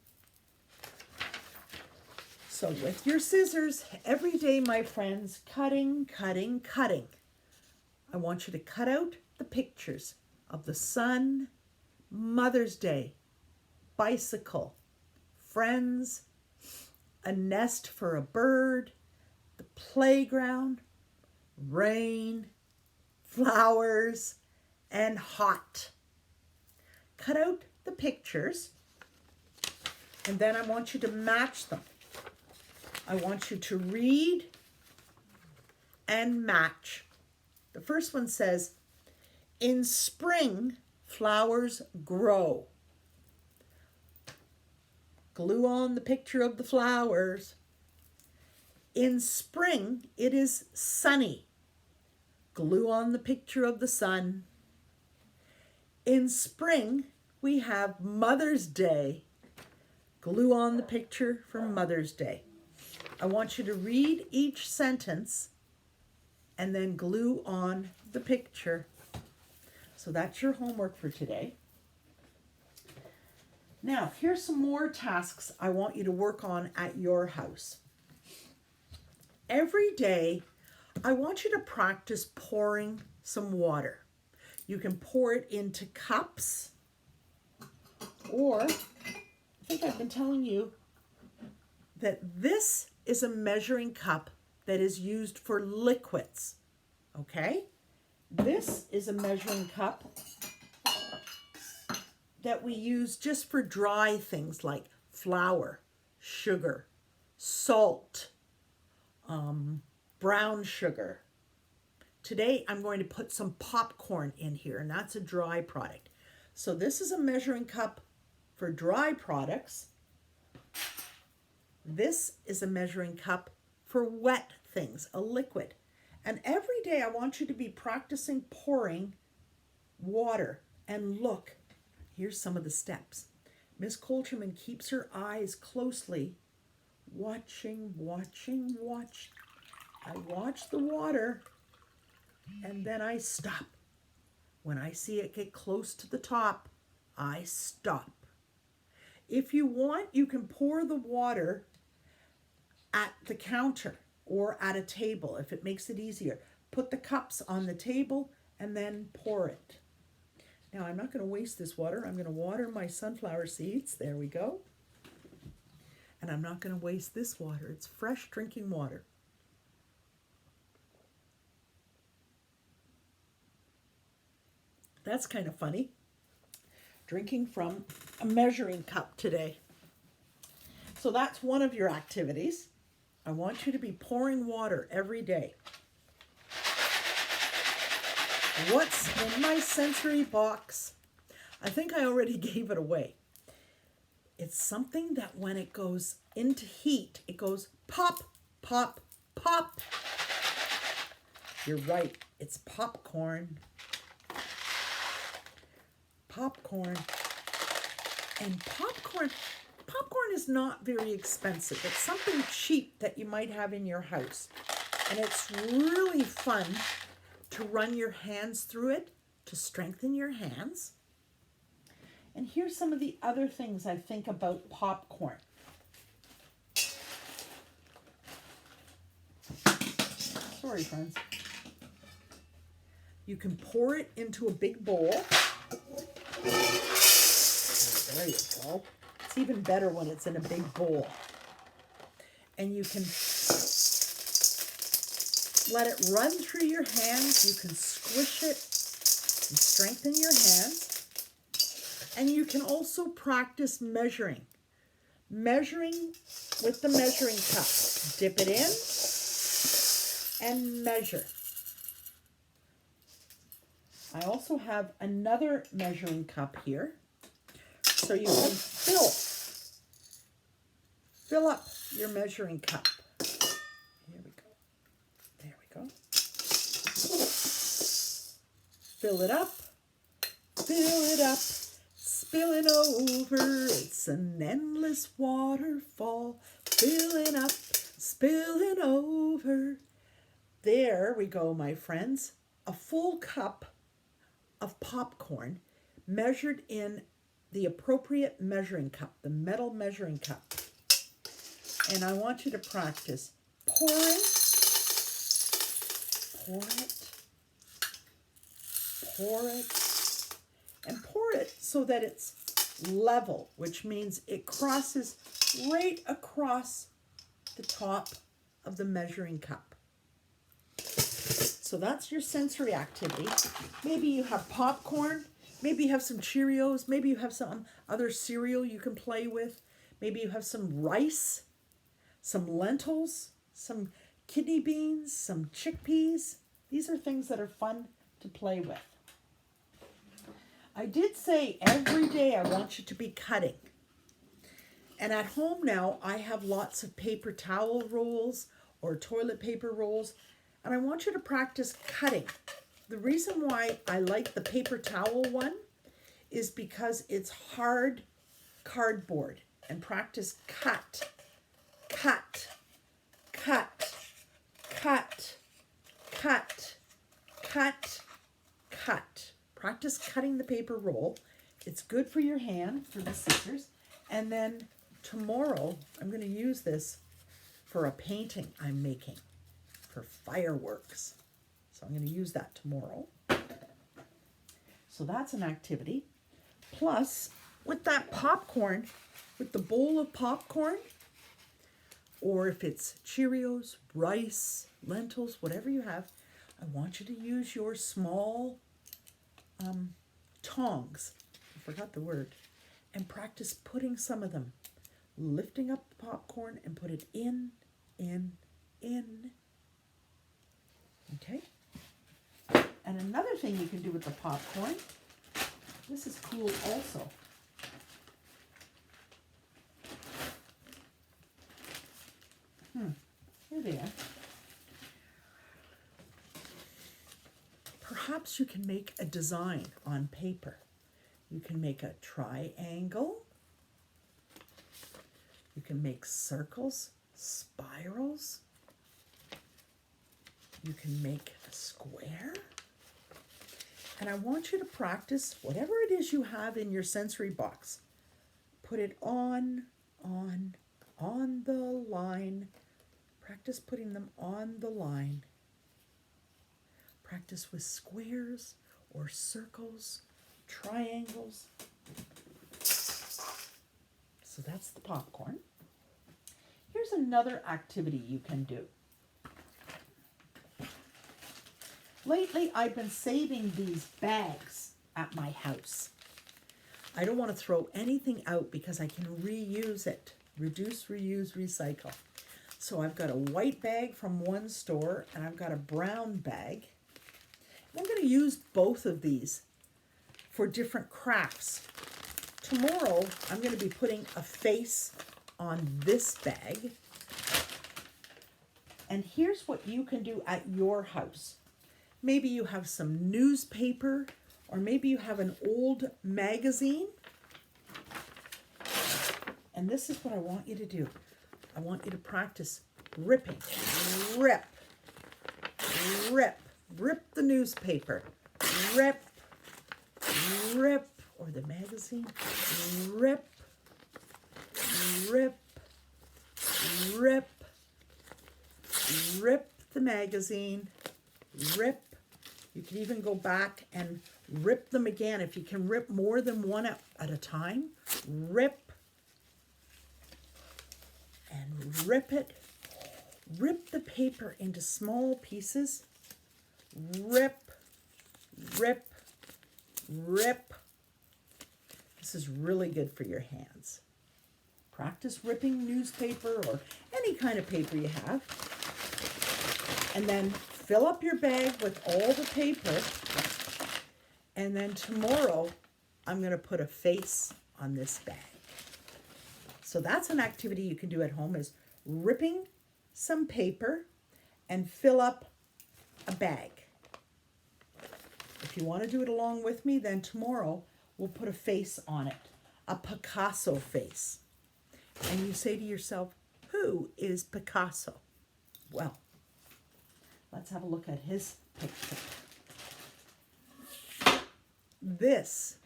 So with your scissors, every day, my friends, cutting, cutting, cutting. I want you to cut out the pictures of the sun, Mother's Day, bicycle, friends, a nest for a bird, the playground, rain, flowers, and hot. Cut out the pictures, and then I want you to match them. I want you to read and match. The first one says, "In spring, flowers grow." Glue on the picture of the flowers. In spring, it is sunny. Glue on the picture of the sun. In spring, we have Mother's Day. Glue on the picture for Mother's Day. I want you to read each sentence and then glue on the picture. So that's your homework for today. Now, here's some more tasks I want you to work on at your house. Every day, I want you to practice pouring some water. You can pour it into cups, or I think I've been telling you that this is a measuring cup that is used for liquids, okay? This is a measuring cup that we use just for dry things like flour, sugar, salt, brown sugar. Today I'm going to put some popcorn in here, and that's a dry product. So this is a measuring cup for dry products. This is a measuring cup for wet things, a liquid. And every day I want you to be practicing pouring water. And look, here's some of the steps. Miss Coulterman keeps her eyes closely watching. I watch the water and then I stop. When I see it get close to the top, I stop. If you want, you can pour the water at the counter or at a table if it makes it easier. Put the cups on the table and then pour it. Now I'm not going to waste this water. I'm going to water my sunflower seeds. There we go. And I'm not going to waste this water. It's fresh drinking water. That's kind of funny. Drinking from a measuring cup today. So that's one of your activities. I want you to be pouring water every day. What's in my sensory box? I think I already gave it away. It's something that when it goes into heat, it goes pop, pop, pop. You're right, it's popcorn. Popcorn. And popcorn is not very expensive. It's something cheap that you might have in your house. And it's really fun to run your hands through it, to strengthen your hands. And here's some of the other things I think about popcorn. Sorry, friends. You can pour it into a big bowl. There you go. It's even better when it's in a big bowl. And you can let it run through your hands. You can squish it and strengthen your hands. And you can also practice measuring. Measuring with the measuring cup. Dip it in and measure. I also have another measuring cup here. So you can fill up your measuring cup. Here we go. There we go. Fill it up. Fill it up. Spilling over. It's an endless waterfall. Filling up. Spilling over. There we go, my friends. A full cup of popcorn measured in the appropriate measuring cup, the metal measuring cup. And I want you to practice pouring, pour it, and pour it so that it's level, which means it crosses right across the top of the measuring cup. So that's your sensory activity. Maybe you have popcorn. Maybe you have some Cheerios. Maybe you have some other cereal you can play with. Maybe you have some rice, some lentils, some kidney beans, some chickpeas. These are things that are fun to play with. I did say every day I want you to be cutting. And at home now, I have lots of paper towel rolls or toilet paper rolls. And I want you to practice cutting. The reason why I like the paper towel one is because it's hard cardboard. And practice cut, cut, cut, cut, cut, cut, cut. Practice cutting the paper roll. It's good for your hand, for the scissors. And then tomorrow, I'm going to use this for a painting I'm making for fireworks. So I'm going to use that tomorrow. So that's an activity. Plus, with that popcorn, with the bowl of popcorn, or if it's Cheerios, rice, lentils, whatever you have, I want you to use your small tongs. I forgot the word. And practice putting some of them, lifting up the popcorn and put it in. Okay? And another thing you can do with the popcorn, this is cool also. Here they are. Perhaps you can make a design on paper. You can make a triangle. You can make circles, spirals. You can make a square. And I want you to practice whatever it is you have in your sensory box. Put it on the line. Practice putting them on the line. Practice with squares or circles, triangles. So that's the popcorn. Here's another activity you can do. Lately, I've been saving these bags at my house. I don't want to throw anything out because I can reuse it. Reduce, reuse, recycle. So I've got a white bag from one store and I've got a brown bag. I'm going to use both of these for different crafts. Tomorrow, I'm going to be putting a face on this bag. And here's what you can do at your house. Maybe you have some newspaper, or maybe you have an old magazine. And this is what I want you to do. I want you to practice ripping. Rip. Rip. Rip the newspaper. Rip. Rip. Or the magazine. Rip. Rip. Rip. Rip the magazine. Rip. You can even go back and rip them again. If you can rip more than one at a time, rip. And rip it. Rip the paper into small pieces. Rip. Rip. Rip. This is really good for your hands. Practice ripping newspaper or any kind of paper you have. And then fill up your bag with all the paper. And then tomorrow, I'm going to put a face on this bag. So that's an activity you can do at home, is ripping some paper and fill up a bag. If you want to do it along with me, then tomorrow we'll put a face on it, a Picasso face. And you say to yourself, who is Picasso? Well, let's have a look at his picture. This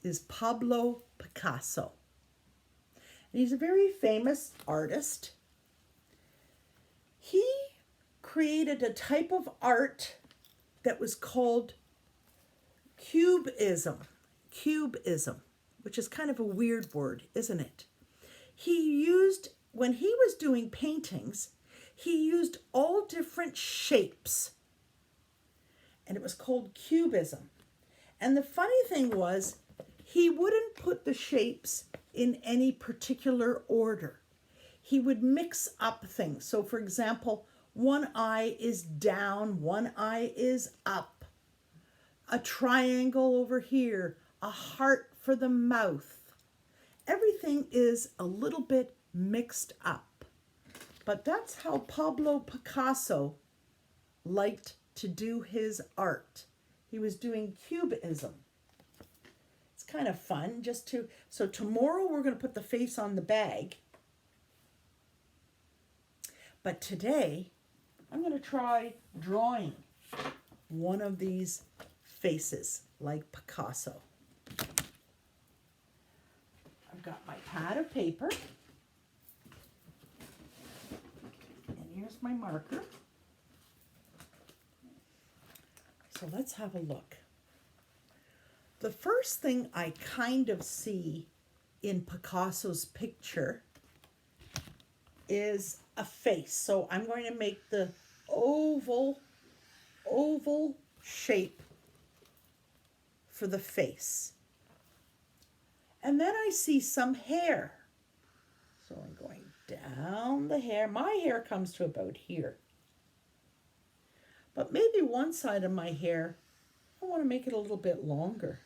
is Pablo Picasso. And he's a very famous artist. He created a type of art that was called Cubism. Cubism, which is kind of a weird word, isn't it? He used, when he was doing paintings, he used all different shapes. And it was called Cubism. And the funny thing was, he wouldn't put the shapes in any particular order. He would mix up things. So for example, one eye is down, one eye is up. A triangle over here, a heart for the mouth. Everything is a little bit mixed up. But that's how Pablo Picasso liked to do his art. He was doing Cubism. It's kind of fun just to, so tomorrow we're going to put the face on the bag. But today I'm going to try drawing one of these faces like Picasso. I've got my pad of paper. And here's my marker. So let's have a look. The first thing I kind of see in Picasso's picture is a face. So I'm going to make the oval shape for the face. And then I see some hair. So I'm going down the hair. My hair comes to about here. But maybe one side of my hair I want to make it a little bit longer.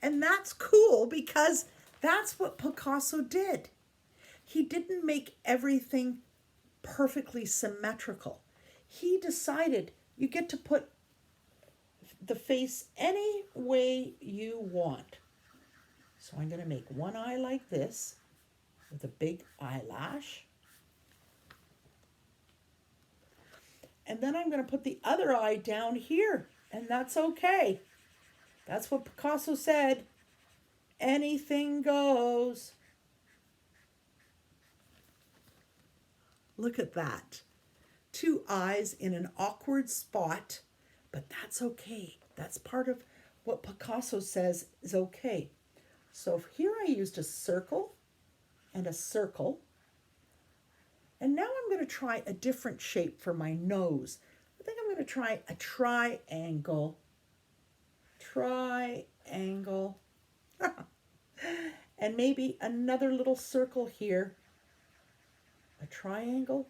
And that's cool because that's what Picasso did. He didn't make everything perfectly symmetrical. He decided you get to put the face any way you want. So I'm going to make one eye like this with a big eyelash. And then I'm going to put the other eye down here, and that's okay. That's what Picasso said. Anything goes. Look at that. 2 eyes in an awkward spot, but that's okay. That's part of what Picasso says is okay. So here I used a circle and a circle. And now I'm going to try a different shape for my nose. I think I'm going to try a triangle. Triangle. And maybe another little circle here. A triangle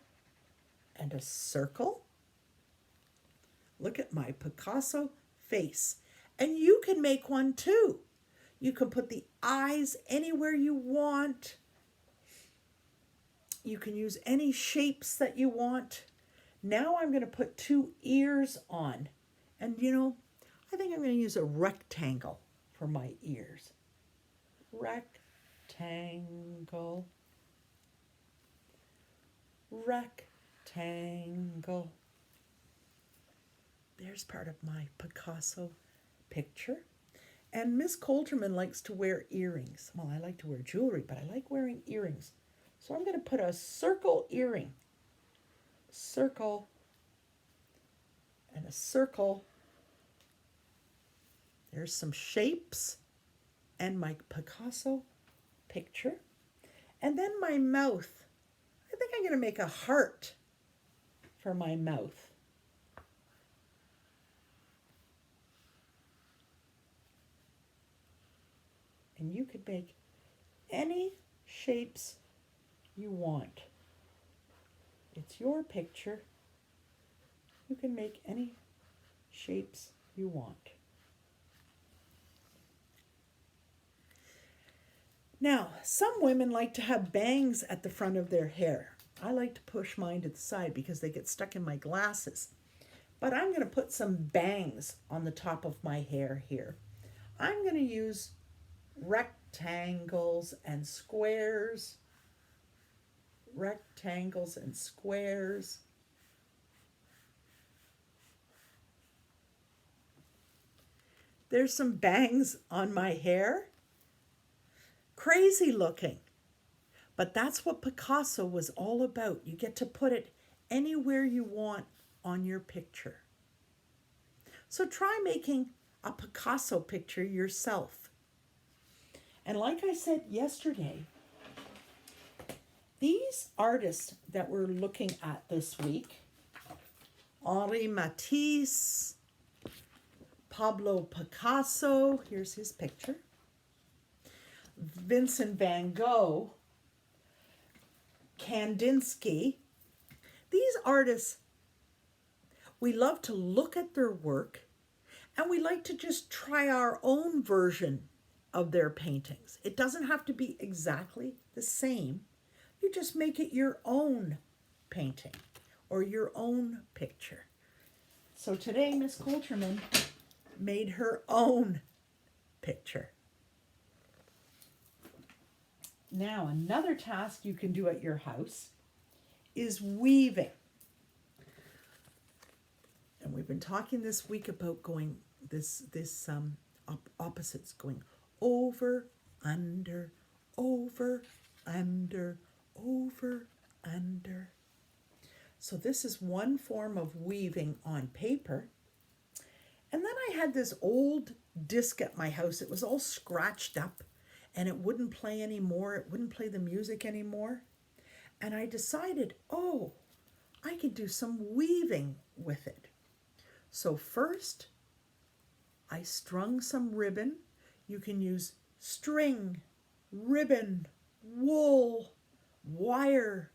and a circle. Look at my Picasso face. And you can make one too. You can put the eyes anywhere you want. You can use any shapes that you want. Now I'm going to put 2 ears on. And you know, I think I'm going to use a rectangle for my ears. Rectangle. Rectangle. There's part of my Picasso picture. And Miss Coulterman likes to wear earrings. Well, I like to wear jewelry, but I like wearing earrings. So I'm going to put a circle earring. Circle. And a circle. There's some shapes and my Picasso picture. And then my mouth. I think I'm going to make a heart for my mouth. And you could make any shapes you want. It's your picture. You can make any shapes you want. Now, some women like to have bangs at the front of their hair. I like to push mine to the side because they get stuck in my glasses. But I'm going to put some bangs on the top of my hair here. I'm going to use rectangles and squares. Rectangles and squares. There's some bangs on my hair. Crazy looking. But that's what Picasso was all about. You get to put it anywhere you want on your picture. So try making a Picasso picture yourself. And like I said yesterday, these artists that we're looking at this week, Henri Matisse, Pablo Picasso, here's his picture, Vincent van Gogh, Kandinsky. These artists, we love to look at their work and we like to just try our own version of their paintings. It doesn't have to be exactly the same. You just make it your own painting or your own picture. So today, Miss Coulterman made her own picture. Now, another task you can do at your house is weaving. And we've been talking this week about going opposites, going over, under, over, under, over, under. So this is one form of weaving on paper. And then I had this old disc at my house. It was all scratched up and it wouldn't play anymore. It wouldn't play the music anymore. And I decided, oh, I could do some weaving with it. So first, I strung some ribbon. You can use string, ribbon, wool, wire,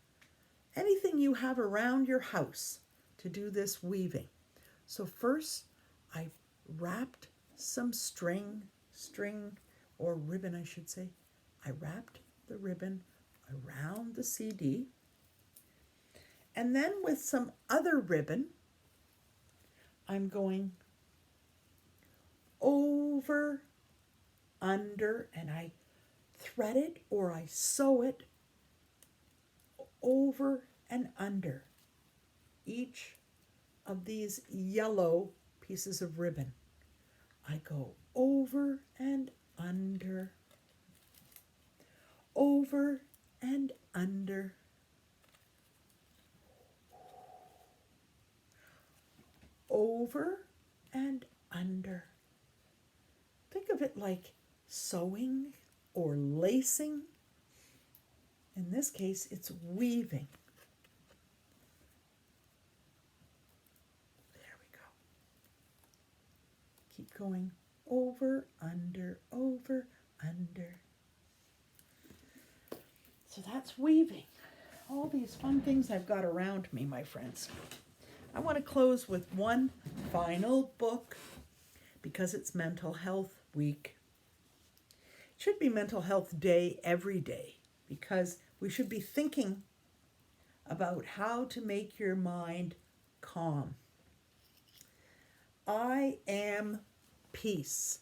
anything you have around your house to do this weaving. So first I wrapped some string or ribbon, I should say. I wrapped the ribbon around the CD, and then with some other ribbon, I'm going over, under, and I thread it or I sew it over and under each of these yellow pieces of ribbon. I go over and under, over and under, over and under. Think of it like sewing or lacing. In this case, it's weaving. There we go. Keep going over, under, over, under. So that's weaving. All these fun things I've got around me, my friends. I want to close with one final book because it's Mental Health Week. It should be Mental Health Day every day because we should be thinking about how to make your mind calm. I Am Peace.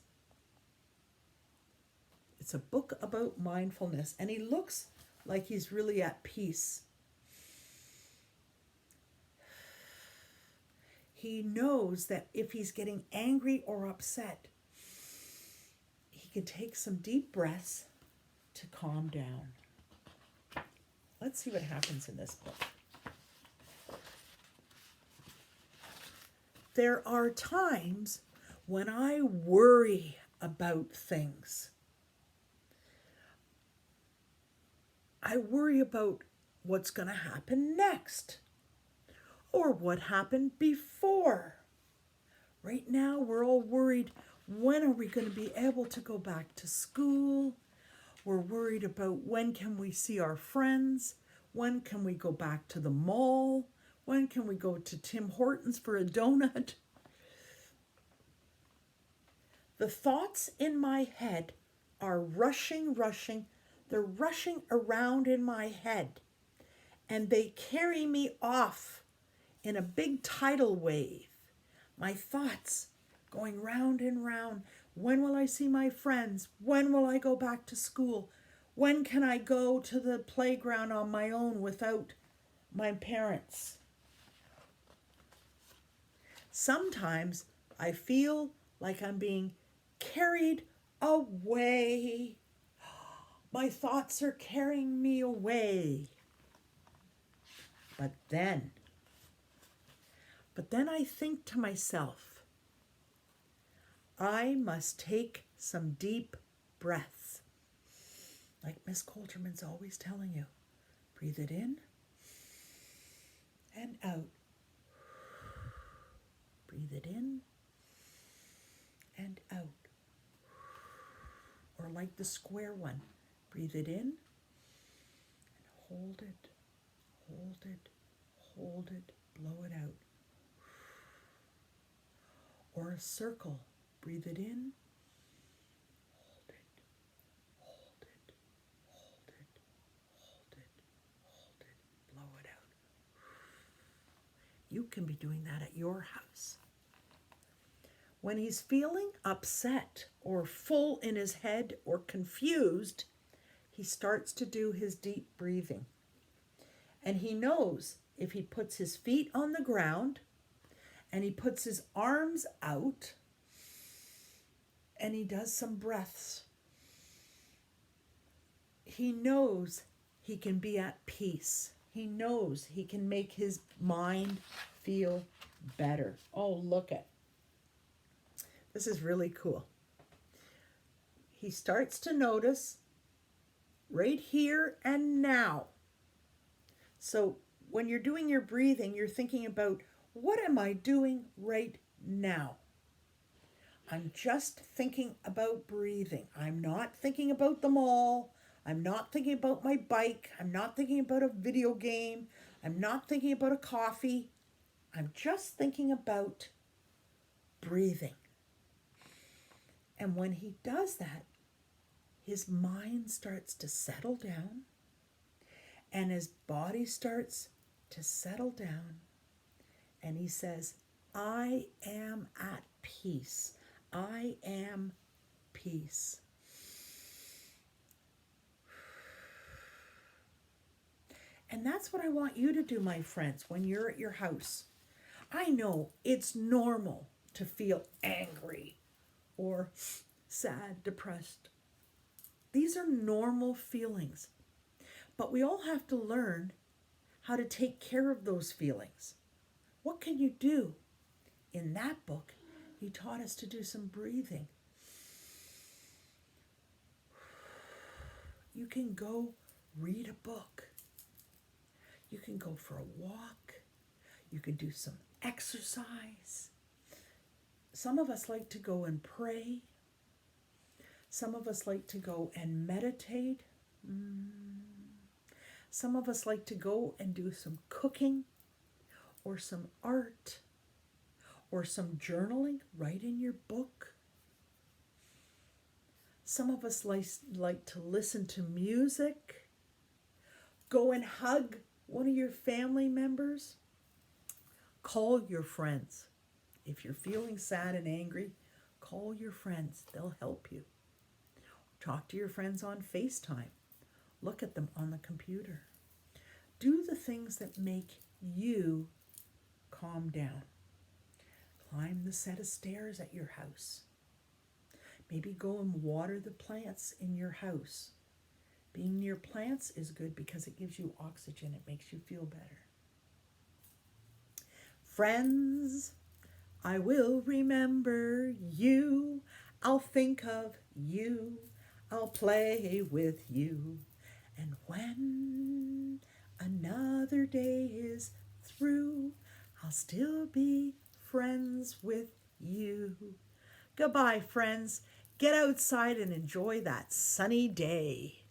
It's a book about mindfulness, and he looks like he's really at peace. He knows that if he's getting angry or upset, he can take some deep breaths to calm down. Let's see what happens in this book. There are times when I worry about things. I worry about what's going to happen next or what happened before. Right now, we're all worried, when are we going to be able to go back to school? We're worried about when can we see our friends? When can we go back to the mall? When can we go to Tim Hortons for a donut? The thoughts in my head are rushing. They're rushing around in my head, and they carry me off in a big tidal wave. My thoughts going round and round. When will I see my friends? When will I go back to school? When can I go to the playground on my own without my parents? Sometimes I feel like I'm being carried away. My thoughts are carrying me away. But then I think to myself, I must take some deep breaths. Like Miss Coulterman's always telling you, breathe it in and out. Breathe it in and out. Or like the square one, breathe it in and hold it, hold it, hold it, blow it out. Or a circle, breathe it in, hold it, hold it, hold it, hold it, hold it, blow it out. You can be doing that at your house. When he's feeling upset or full in his head or confused, he starts to do his deep breathing. And he knows if he puts his feet on the ground and he puts his arms out and he does some breaths, he knows he can be at peace. He knows he can make his mind feel better. Oh, look at. This is really cool. He starts to notice right here and now. So when you're doing your breathing, you're thinking about, what am I doing right now? I'm just thinking about breathing. I'm not thinking about the mall. I'm not thinking about my bike. I'm not thinking about a video game. I'm not thinking about a coffee. I'm just thinking about breathing. And when he does that, his mind starts to settle down and his body starts to settle down. And he says, I am at peace. I am peace. And that's what I want you to do, my friends, when you're at your house. I know it's normal to feel angry or sad, depressed. These are normal feelings. But we all have to learn how to take care of those feelings. What can you do? In that book, he taught us to do some breathing. You can go read a book. You can go for a walk. You can do some exercise. Some of us like to go and pray. Some of us like to go and meditate. Some of us like to go and do some cooking or some art or some journaling. Write in your book. Some of us like to listen to music. Go and hug one of your family members. Call your friends. If you're feeling sad and angry, call your friends. They'll help you. Talk to your friends on FaceTime. Look at them on the computer. Do the things that make you calm down. Climb the set of stairs at your house. Maybe go and water the plants in your house. Being near plants is good because it gives you oxygen. It makes you feel better. Friends, I will remember you. I'll think of you. I'll play with you. And when another day is through, I'll still be friends with you. Goodbye, friends. Get outside and enjoy that sunny day.